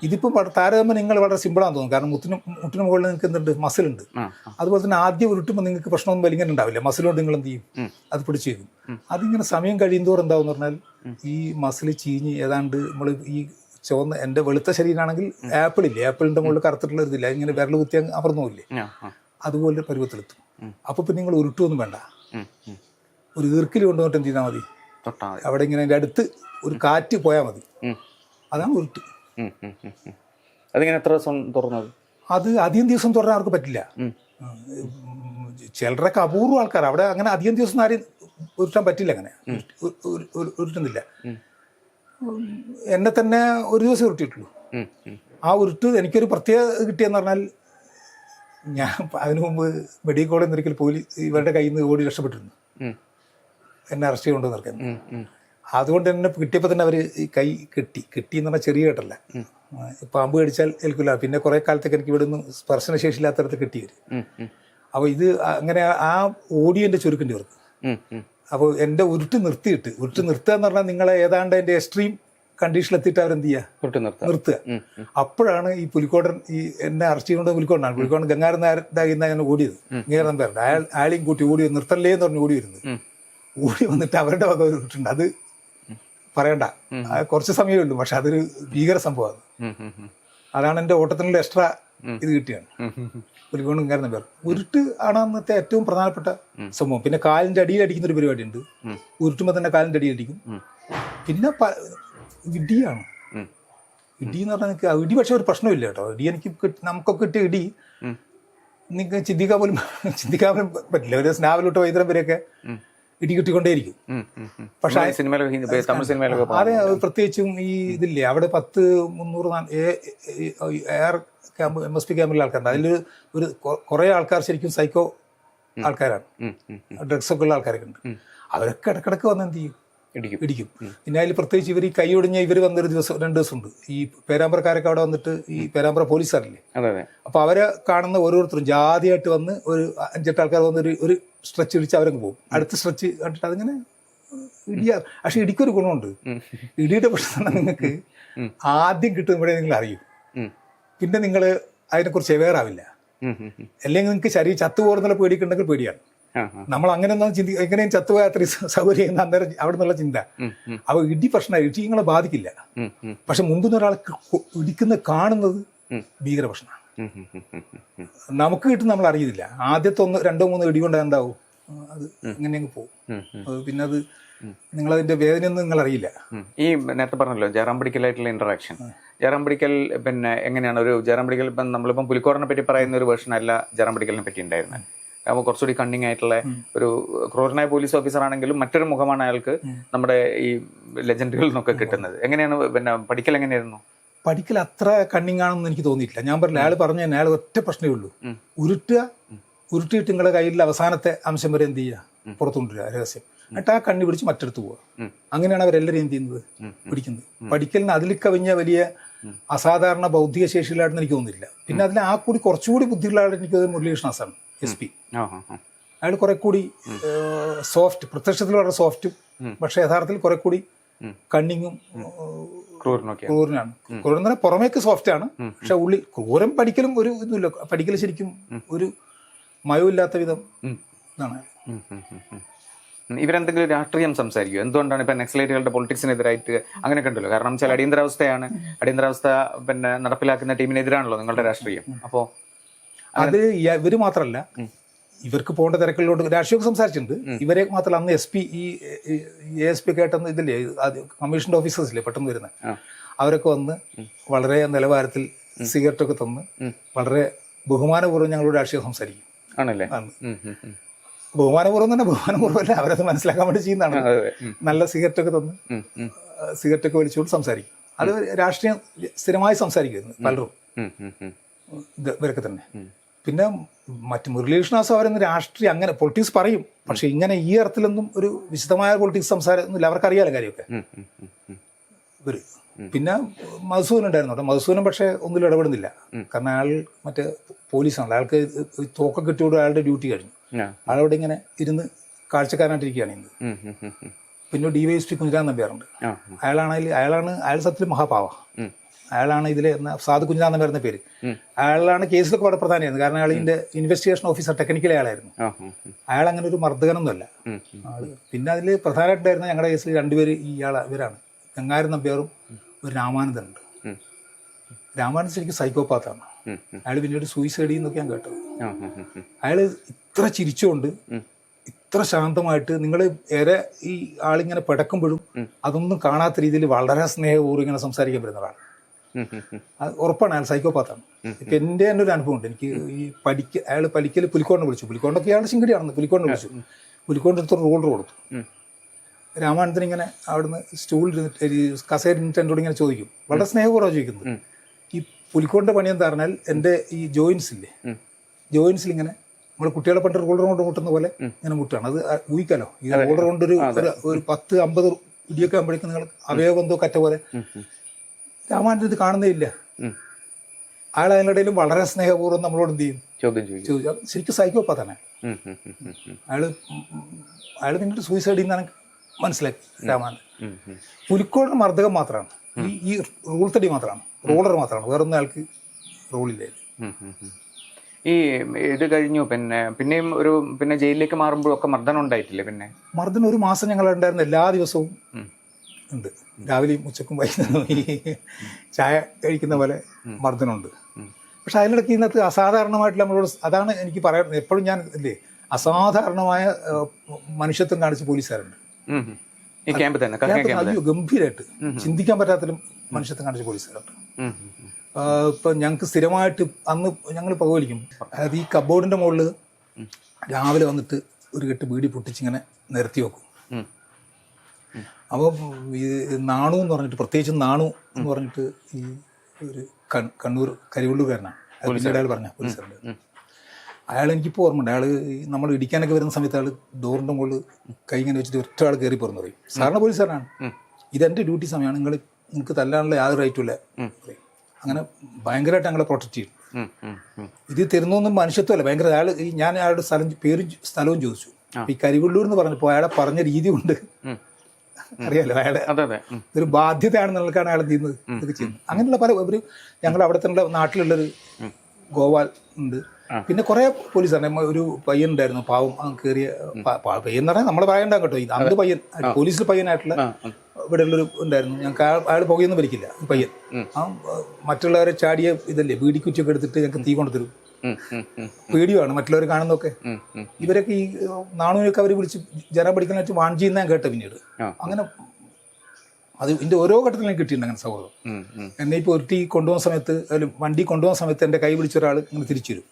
ഇതിപ്പോൾ താരതമ്യം നിങ്ങൾ വളരെ സിമ്പിളാണെന്ന് തോന്നുന്നു. കാരണം മുട്ടിന് മുകളിൽ നിങ്ങൾക്ക് എന്തുണ്ട്, മസിലുണ്ട്. അതുപോലെ തന്നെ ആദ്യം ഉരുട്ടുമ്പോൾ നിങ്ങൾക്ക് പ്രശ്നമൊന്നും വലിങ്ങനെ ഉണ്ടാവില്ല. മസിലോട് നിങ്ങൾ എന്ത് ചെയ്യും, അത് പിടിച്ചു വയ്ക്കും. അതിങ്ങനെ സമയം കഴിയുന്തോറും എന്താവും പറഞ്ഞാൽ ഈ മസിൽ ചീഞ്ഞ് ഏതാണ്ട് നമ്മൾ ഈ ചുവന്ന, എൻ്റെ വെളുത്ത ശരീരമാണെങ്കിൽ ആപ്പിളില്ലേ, ആപ്പിളിൻ്റെ മുകളിൽ കറുത്തിട്ടുള്ള ഇതില്ല, ഇങ്ങനെ വിരൽ കുത്തി അമർന്നു പോയില്ലേ, അതുപോലെ പരുവത്തിലെത്തും. അപ്പോൾ പിന്നെ നിങ്ങൾ ഉരുട്ടൊന്നും വേണ്ട, ഒരു ഈർക്കിൽ കൊണ്ടുവന്നിട്ട് എന്ത് ചെയ്താൽ മതി, അവിടെ ഇങ്ങനെ അതിൻ്റെ അടുത്ത് ഒരു കാറ്റ് പോയാൽ മതി, അതാണ് ഉരുട്ട്. അതിങ്ങനെ എത്ര ദിവസം തുറന്നത്? അത് അധികം ദിവസം തുറന്നാൽ അവർക്ക് പറ്റില്ല. ചിലരൊക്കെ അപൂർവ ആൾക്കാർ അവിടെ അങ്ങനെ അധികം ദിവസം ആരും ഉരുട്ടാൻ പറ്റില്ല, അങ്ങനെ ഉരുട്ടുന്നില്ല. എന്നെ തന്നെ ഒരു ദിവസം ഉരുട്ടിയിട്ടുള്ളൂ. ആ ഉരുട്ട് എനിക്കൊരു പ്രത്യേകത കിട്ടിയെന്ന് പറഞ്ഞാൽ, ഞാൻ അതിനു മുമ്പ് മെഡിക്കൽ കോളേജിൽ നിന്ന് ഒരിക്കൽ പോലീസ് ഇവരുടെ കയ്യിൽ നിന്ന് ഓടി രക്ഷപ്പെട്ടിരുന്നു, എന്നെ അറസ്റ്റ് ചെയ്തുകൊണ്ട് നിർക്കാൻ. അതുകൊണ്ട് എന്നെ കിട്ടിയപ്പോൾ തന്നെ അവർ ഈ കൈ കെട്ടി എന്ന് പറഞ്ഞാൽ ചെറിയ കേട്ടല്ല, പാമ്പ് കടിച്ചാൽ ഏൽക്കില്ല. പിന്നെ കുറേ കാലത്തേക്ക് എനിക്ക് ഇവിടെ നിന്ന് സ്പർശനശേഷി ഇല്ലാത്തടത്ത് കെട്ടി വരും. അപ്പോൾ ഇത് അങ്ങനെ ആ ഓടിയൻ്റെ ചുരുക്കേണ്ടി വർക്ക്. അപ്പോൾ എൻ്റെ ഉരുട്ട് നിർത്തുക എന്ന് പറഞ്ഞാൽ നിങ്ങളെ ഏതാണ്ട് എൻ്റെ എക്സ്ട്രീം കണ്ടീഷനിലെത്തിയിട്ട് അവരെന്ത് ചെയ്യുക, നിർത്തുക. അപ്പോഴാണ് ഈ പുലിക്കോടൻ ഈ എന്നെ അറസ്റ്റ് ചെയ്യുന്നത് പുലിക്കോടനാണ്. പുലിക്കോടൻ ഗംഗാരൻ നായരുന്ന ഞാൻ ഓടിയത്, ഗംഗാരൻ പേരുണ്ട്. അയാളെയും കൂട്ടി ഓടി നിർത്തല്ലേ എന്ന് പറഞ്ഞ് ഓടി വരുന്നത്. ഓടി വന്നിട്ട് അവരുടെ വക ഒരു ഉരുട്ടുണ്ട്, അത് പറയണ്ട, കുറച്ച് സമയമേ ഉള്ളൂ, പക്ഷെ അതൊരു ഭീകര സംഭവമാണ്. അതാണ് എൻ്റെ ഓട്ടത്തിനുള്ള എക്സ്ട്രാ ഇത് കിട്ടിയാണ്. പുലിക്കോട് ഗംഗാരൻ പേർ ഉരുട്ട് ആണ് അന്നത്തെ ഏറ്റവും പ്രധാനപ്പെട്ട സംഭവം. പിന്നെ കാലിൻ്റെ അടിയിൽ അടിക്കുന്ന ഒരു പരിപാടി ഉണ്ട്, ഉരുട്ടുമ്പോൾ തന്നെ കാലിൻ്റെ അടിയിൽ അടിക്കും. പിന്നെ ഇടിയാണ്. ഇടി എന്ന് പറഞ്ഞാൽ നിങ്ങൾക്ക് ഇടി പക്ഷെ ഒരു പ്രശ്നമില്ല കേട്ടോ. ഇടി എനിക്ക് നമുക്കൊക്കെ കിട്ടിയ ഇടി നിങ്ങൾക്ക് ചിന്തിക്കാൻ പോലും പറ്റില്ല. ഒരു സ്നാവിലോട്ട് വൈദ്യുതം വരെയൊക്കെ ഇടി കിട്ടിക്കൊണ്ടേയിരിക്കും. പക്ഷെ അതെ, പ്രത്യേകിച്ചും ഈ ഇതില്ലേ അവിടെ 10-300 എയർ ക്യാമ്പ് MSP ക്യാമ്പിലെ ആൾക്കാരുണ്ട്. അതിൽ ഒരു കുറേ ആൾക്കാർ ശരിക്കും സൈക്കോ ആൾക്കാരാണ്, ഡ്രഗ്സൊക്കെ ഉള്ള ആൾക്കാരൊക്കെ ഉണ്ട്. അവരൊക്കെ ഇടക്കിടക്ക് വന്ന് എന്ത് ചെയ്യും, ഇടിക്കും. പിന്നെ അതിൽ പ്രത്യേകിച്ച് ഇവർ ഈ കൈ ഒടിഞ്ഞ ഇവർ വന്നൊരു ദിവസം 2 ദിവസം ഉണ്ട്. ഈ പേരാമ്പ്രക്കാരൊക്കെ അവിടെ വന്നിട്ട്, ഈ പേരാമ്പ്ര പോലീസുകാരില്ലേ, അപ്പോൾ അവരെ കാണുന്ന ഓരോരുത്തരും ജാതിയായിട്ട് വന്ന് ഒരു 5-8 ആൾക്കാർ വന്ന് ഒരു സ്ട്രെച്ച് ഇടിച്ച് അവരങ്ങ് പോകും. അടുത്ത സ്ട്രെച്ച് കണ്ടിട്ട് അതിങ്ങനെ ഇടിയാ. പക്ഷെ ഇടിക്കൊരു ഗുണമുണ്ട്. ഇടിയുടെ പ്രശ്നം നിങ്ങൾക്ക് ആദ്യം കിട്ടുമ്പോഴേ നിങ്ങൾ അറിയും, പിന്നെ നിങ്ങൾ അതിനെക്കുറിച്ച് അവെയർ ആവില്ല. അല്ലെങ്കിൽ നിങ്ങൾക്ക് ശരീരം ചത്തുപോകുന്നുള്ള പേടിക്കുണ്ടെങ്കിൽ പേടിയാണ്. നമ്മൾ അങ്ങനെ ഒന്നും എങ്ങനെയും ചത്തുപോയ അത്ര സൗകര്യം ചെയ്യുന്ന അന്നേരം അവിടെ നിന്നുള്ള ചിന്ത. അപ്പോൾ ഇടി പ്രശ്നമായി, ഇടി നിങ്ങളെ ബാധിക്കില്ല. പക്ഷെ മുമ്പിൽ നിന്ന് ഒരാളെ ഇടിക്കുന്ന കാണുന്നത് ഭീകര പ്രശ്നമാണ്. നമുക്ക് കിട്ടും, നമ്മൾ അറിയുന്നില്ല. ആദ്യത്തെ 1-2-3 ഇടി കൊണ്ട് എന്താവും, അത് ഇങ്ങനെ അങ്ങ് പോകും. പിന്നെ അത് നിങ്ങളതിന്റെ വേദനയൊന്നും നിങ്ങൾ അറിയില്ല. ഈ നേരത്തെ പറഞ്ഞല്ലോ ജയറാം പടിക്കലായിട്ടുള്ള ഇന്ററാക്ഷൻ, ജയറാം പടിക്കൽ പിന്നെ എങ്ങനെയാണ് ഒരു ജയറാം പടിക്കൽ, ഇപ്പം നമ്മളിപ്പം പുലിക്കോടനെ പറ്റി പറയുന്ന ഒരു വേർഷൻ അല്ല ജയറാം പടിക്കലിനെ പറ്റി ഉണ്ടായിരുന്നത്. അപ്പോൾ കുറച്ചുകൂടി കണ്ണിങ് ആയിട്ടുള്ള ഒരു ക്രൂരനായ പോലീസ് ഓഫീസർ ആണെങ്കിലും മറ്റൊരു മുഖമാണ് അയാൾക്ക് നമ്മുടെ ഈ ലെജൻഡുകളിൽ നിന്നൊക്കെ കിട്ടുന്നത്. എങ്ങനെയാണ് പിന്നെ പഠിക്കൽ എങ്ങനെയായിരുന്നു? പഠിക്കൽ അത്ര കണ്ണിങ് ആണെന്ന് എനിക്ക് തോന്നിയിട്ടില്ല. ഞാൻ പറഞ്ഞില്ല, അയാൾ പറഞ്ഞു തന്നെ, അയാൾ ഒറ്റ പ്രശ്നമേ ഉള്ളൂ, ഉരുട്ടിയിട്ട് നിങ്ങളുടെ കയ്യിലെ അവസാനത്തെ അംശം വരെ എന്ത് ചെയ്യുക, പുറത്തുകൊണ്ടുവരിക രഹസ്യം, എന്നിട്ട് ആ കണ്ണി പിടിച്ച് മറ്റെടുത്ത് പോവുക. അങ്ങനെയാണ് അവരെല്ലാവരും എന്ത് ചെയ്യുന്നത്, പിടിക്കുന്നത്. പഠിക്കലിന് അതിൽ കവിഞ്ഞ വലിയ അസാധാരണ ബൗദ്ധിക ശേഷിയിലാണെന്ന് എനിക്ക് തോന്നുന്നില്ല. പിന്നെ അതിൽ ആ കൂടി കുറച്ചുകൂടി ബുദ്ധിയുള്ള ആളായിട്ട് എനിക്ക് മുരളീകൃഷ്ണാസാണ്, SP. അയാൾ കുറെ കൂടി സോഫ്റ്റ്, പ്രത്യക്ഷത്തിൽ വളരെ സോഫ്റ്റും പക്ഷെ യഥാർത്ഥത്തിൽ കുറെ കൂടി കണ്ണിങ്ങും ക്രൂരനാണ്. ക്രൂരൻ തന്നെ പുറമേക്ക് സോഫ്റ്റ് ആണ്, പക്ഷെ ഉള്ളിൽ ക്രൂരൻ. പഠിക്കലും ഒരു ഇതുമില്ല, പഠിക്കൽ ശരിക്കും ഒരു മയമില്ലാത്ത വിധം ഇതാണ്. ഇവരെന്തെങ്കിലും രാഷ്ട്രീയം സംസാരിക്കും? എന്തുകൊണ്ടാണ് ഇപ്പം നക്സലൈറ്റുകളുടെ പൊളിറ്റിക്സിനെതിരായിട്ട് അങ്ങനെയൊക്കെ ഉണ്ടല്ലോ? കാരണം വെച്ചാൽ അടിയന്തരാവസ്ഥയാണ്, അടിയന്തരാവസ്ഥ പിന്നെ നടപ്പിലാക്കുന്ന ടീമിനെതിരാണല്ലോ നിങ്ങളുടെ രാഷ്ട്രീയം. അപ്പോൾ അത് ഇവര് മാത്രമല്ല, ഇവർക്ക് പോകേണ്ട തിരക്കുകളിലോട്ട് രാഷ്ട്രീയമൊക്കെ സംസാരിച്ചിട്ടുണ്ട്. ഇവരെ മാത്രമല്ല, അന്ന് SP ഈ ASP കേട്ടെന്ന് ഇതില്ലേ, കമ്മീഷൻ്റെ ഓഫീസേഴ്സില്ലേ പെട്ടെന്ന് വരുന്നത്, അവരൊക്കെ വന്ന് വളരെ നിലവാരത്തിൽ സിഗരറ്റൊക്കെ തന്ന് വളരെ ബഹുമാനപൂർവ്വം ഞങ്ങളോട് രാഷ്ട്രീയം സംസാരിക്കും. ആണല്ലേ? ബഹുമാനപൂർവ്വം തന്നെ, ബഹുമാനപൂർവ്വമല്ല, അവരത് മനസ്സിലാക്കാൻ വേണ്ടി ചെയ്യുന്നതാണ്. നല്ല സിഗരറ്റൊക്കെ തന്ന് സിഗരറ്റൊക്കെ വലിച്ചുകൊണ്ട് സംസാരിക്കും. അത് രാഷ്ട്രീയം സ്ഥിരമായി സംസാരിക്കുന്നു പലരും ഉം, ഉം, ഉം. ഇവരൊക്കെ തന്നെ. പിന്നെ മറ്റ് മുരളീകൃഷ്ണദാസ് അവരൊന്നും രാഷ്ട്രീയം അങ്ങനെ പൊളിറ്റിക്സ് പറയും, പക്ഷെ ഇങ്ങനെ ഈ അർത്ഥത്തിലൊന്നും ഒരു വിശദമായ പൊളിറ്റിക്സ് സംസാരമൊന്നുമില്ല. അവർക്കറിയാലോ കാര്യമൊക്കെ ഉം, ഉം, ഉം, ഉം. ഇവർ. പിന്നെ മധുസൂദൻ ഉണ്ടായിരുന്നു കേട്ടോ. മധുസൂദൻ പക്ഷേ ഒന്നിലും ഇടപെടുന്നില്ല. കാരണം അയാൾ മറ്റേ പോലീസാണല്ലോ, അയാൾക്ക് തോക്കൊക്കെ കിട്ടിയോട് അയാളുടെ ഡ്യൂട്ടി കഴിഞ്ഞു. ആ. അയാളവിടെ ഇങ്ങനെ ഇരുന്ന് കാഴ്ചക്കാരനായിട്ടിരിക്കുകയാണ് ഇന്ന്. ഉം, ഉം, ഉം, ഉം. പിന്നെ DYSP കുഞ്ഞിരാൻ നമ്പ്യാറുണ്ട്. ആ. അയാൾ സത്യത്തിൽ മഹാപാവ. ഉം. അയാളാണ് ഇതിലെ സാധു കുഞ്ഞിരാൻ നമ്പ്യാർ പേര്. അയാളാണ് കേസിലൊക്കെ വളരെ പ്രധാനമായിരുന്നു. കാരണം അയാൾ ഇതിന്റെ ഇൻവെസ്റ്റിഗേഷൻ ഓഫീസർ ടെക്നിക്കൽ അയാളായിരുന്നു. ആ, ഉം, ഉം. അയാൾ അങ്ങനെ ഒരു മർദ്ദകനൊന്നുമല്ല ഉം, ഉം. ആള്. പിന്നെ അതിൽ പ്രധാനമായിട്ടുണ്ടായിരുന്ന ഞങ്ങളുടെ കേസിൽ രണ്ടുപേര് ഇവരാണ്, ഗംഗാരൻ നമ്പ്യാറും ഒരു രാമാനന്ദനുണ്ട്. ഉം. രാമാനന്ദൻ ശരിക്കും സൈക്കോപാത്താണ്. ഉം, ഉം. അയാൾ പിന്നീട് സൂയിസൈഡ് ചെയ്യുന്നൊക്കെ ഞാൻ കേട്ടത്. ആ, ഉം, ഉം, ഉം. അയാൾ ഇത്ര ചിരിച്ചുകൊണ്ട് ഇത്ര ശാന്തമായിട്ട് നിങ്ങൾ ഏറെ ഈ ആളിങ്ങനെ പിടക്കുമ്പോഴും അതൊന്നും കാണാത്ത രീതിയിൽ വളരെ സ്നേഹപൂർവ്വം ഇങ്ങനെ സംസാരിക്കാൻ പറ്റുന്ന ഒരാൾ. ഉം, ഉം, ഉം. അത് ഉറപ്പാണ് അയാൾ സൈക്കോപാത്താണ്. ഇപ്പം എൻ്റെ തന്നെ ഒരു അനുഭവമുണ്ട്. എനിക്ക് ഈ അയാൾ പലിക്കൽ പുലിക്കോടിനെ വിളിച്ചു. പുലിക്കോണ്ടൊക്കെ അയാൾ ശിങ്കടിയാണെന്ന്. പുലിക്കോടിനെ വിളിച്ചു. പുലിക്കോടിൻ്റെ അടുത്തൊരു റോളർ കൊടുത്തു. രാമാനന്ദൻ ഇങ്ങനെ അവിടുന്ന് സ്റ്റൂളിൽ കസേരയിട്ട് എന്നോട് ഇങ്ങനെ ചോദിക്കും, വളരെ സ്നേഹപൂർവ്വം ചോദിക്കുന്നത്. ഈ പുലിക്കോടിൻ്റെ പണി എന്താ പറഞ്ഞാൽ എൻ്റെ ഈ ജോയിൻസില്ലേ, ജോയിൻസിൽ ഇങ്ങനെ നമ്മൾ കുട്ടികളെ പണ്ട് റോളർ കൊണ്ട് മുട്ടുന്ന പോലെ ഇങ്ങനെ മുട്ടാണ്. അത് ഊഹിക്കാലോ, ഈ റോളർ കൊണ്ട് ഒരു 10-50 ഇടിയൊക്കെ ആകുമ്പോഴേക്കും നിങ്ങൾ അവയവബന്ധോ കറ്റ പോലെ. രാമാനന്ദൻ ഇത് കാണുന്നേ ഇല്ല. അയാൾ അതിനിടയിലും വളരെ സ്നേഹപൂർവ്വം നമ്മളോട് എന്ത് ചെയ്യും, ചോദിച്ചു. ശരിക്കും സൈക്കോപാത്താണ് അയാൾ പിന്നീട് സൂയിസൈഡ് ചെയ്യുന്നതാണ് മനസ്സിലാക്കി രാമാനന്ദൻ. പുലിക്കോടിന് മർദ്ദകം മാത്രമാണ്, ഈ റൂൾ തടി മാത്രമാണ്, റോളർ മാത്രമാണ്, വേറൊന്നും അയാൾക്ക് റോളില്ലായിരുന്നു. ഈ ഇത് കഴിഞ്ഞു പിന്നെയും പിന്നെ ജയിലിലേക്ക് മാറുമ്പോഴൊക്കെ മർദ്ദനം ഉണ്ടായിട്ടില്ലേ? പിന്നെ മർദ്ദനം 1 മാസം ഞങ്ങളുണ്ടായിരുന്ന എല്ലാ ദിവസവും ഉണ്ട്. രാവിലെയും ഉച്ചക്കും വൈകുന്നേരവും ഈ ചായ കഴിക്കുന്ന പോലെ മർദ്ദനമുണ്ട്. പക്ഷെ അതിനിടയ്ക്ക് ഇന്നത്തെ അസാധാരണമായിട്ടുള്ള നമ്മളോട്, അതാണ് എനിക്ക് പറയാറുള്ളത് എപ്പോഴും ഞാൻ, അല്ലേ, അസാധാരണമായ മനുഷ്യത്വം കാണിച്ച പോലീസുകാരുണ്ട് ഈ ക്യാമ്പ് തന്നെ. അയ്യോ, ഗംഭീരമായിട്ട് ചിന്തിക്കാൻ പറ്റാത്തതിലും മനുഷ്യത്വം കാണിച്ച പോലീസുകാരുണ്ട്. ഇപ്പം ഞങ്ങൾക്ക് സ്ഥിരമായിട്ട് അന്ന് ഞങ്ങൾ പുകവലിക്കും. അതായത് ഈ കബോർഡിൻ്റെ മുകളിൽ രാവിലെ വന്നിട്ട് ഒരു കെട്ട് ബീഡി പൊട്ടിച്ചിങ്ങനെ നിരത്തി വെക്കും. അപ്പോൾ ഈ നാണു എന്ന് പറഞ്ഞിട്ട്, പ്രത്യേകിച്ച് നാണു എന്ന് പറഞ്ഞിട്ട് ഈ ഒരു കണ്ണൂർ കരിവള്ളൂർക്കാരനാണ്. പിന്നീട് അയാൾ പറഞ്ഞ പോലീസുകാരുണ്ട്. അയാൾ എനിക്കിപ്പോൾ ഓർമ്മയുണ്ട്. അയാൾ നമ്മൾ ഇടിക്കാനൊക്കെ വരുന്ന സമയത്ത് അയാൾ ഡോറിൻ്റെ മുകളിൽ കൈ ഇങ്ങനെ വെച്ചിട്ട് ഒറ്റ ആൾ കയറി പോരെന്ന് പറയും. സാറിന് പോലീസുകാരനാണ്, ഇതെൻ്റെ ഡ്യൂട്ടി സമയമാണ്, നിങ്ങൾക്ക് തല്ലാനുള്ള യാതൊരു റൈറ്റും ഇല്ല പറയും. അങ്ങനെ ഭയങ്കരമായിട്ട് ഞങ്ങളെ പ്രൊട്ടക്റ്റ് ചെയ്യും. ഇത് തരുന്നൊന്നും മനുഷ്യത്വമല്ല, ഭയങ്കര. ഞാൻ അയാളുടെ പേരും സ്ഥലവും ചോദിച്ചു. ഈ കരിവള്ളൂർ എന്ന് പറഞ്ഞപ്പോൾ അയാളെ പറഞ്ഞ രീതി കൊണ്ട് അറിയാലോ, അയാളെ ഒരു ബാധ്യതയാണെന്നുള്ളതാണ് അയാൾ ചെയ്യുന്നത്, ഇതൊക്കെ ചെയ്യുന്നത്. അങ്ങനെയുള്ള പല ഞങ്ങൾ അവിടെ തന്നെ നാട്ടിലുള്ളൊരു ഗോപാൽ ഉണ്ട്. പിന്നെ കുറെ പോലീസാണ്. ഒരു പയ്യൻ ഉണ്ടായിരുന്നു, പാവം കയറിയ പയ്യൻ എന്ന് പറഞ്ഞാൽ നമ്മുടെ പ്രായം ഉണ്ടാകും കേട്ടോ. ഇത് അന്ന് പയ്യൻ, പോലീസിൽ പയ്യനായിട്ടുള്ള ഇവിടെ ഉള്ളൊരു ഉണ്ടായിരുന്നു. ഞങ്ങൾക്ക് അയാൾ പുകയൊന്നും വലിക്കില്ല. ഈ പയ്യൻ മറ്റുള്ളവരെ ചാടിയ ഇതല്ലേ, ബീഡിക്കുറ്റിയൊക്കെ എടുത്തിട്ട് ഞങ്ങൾക്ക് തീ കൊണ്ടു തരും. പേടിയാണ് മറ്റുള്ളവർ കാണുന്നതൊക്കെ. ഇവരൊക്കെ ഈ നാണുവിനൊക്കെ അവർ വിളിച്ച് ജനം പഠിക്കാൻ വെച്ച് വാൺ ചെയ്യുന്ന ഞാൻ കേട്ടോ പിന്നീട്. അങ്ങനെ അത് ഇതിൻ്റെ ഓരോ ഘട്ടത്തിലും എനിക്ക് കിട്ടിയിട്ടുണ്ട് അങ്ങനെ സൗഹൃദം. എന്നെ ഇപ്പോൾ ഒരുട്ടി കൊണ്ടുപോകുന്ന സമയത്ത്, വണ്ടി കൊണ്ടുപോകുന്ന സമയത്ത് എൻ്റെ കൈ പിടിച്ച ഒരാൾ ഇങ്ങനെ തിരിച്ചു വരും.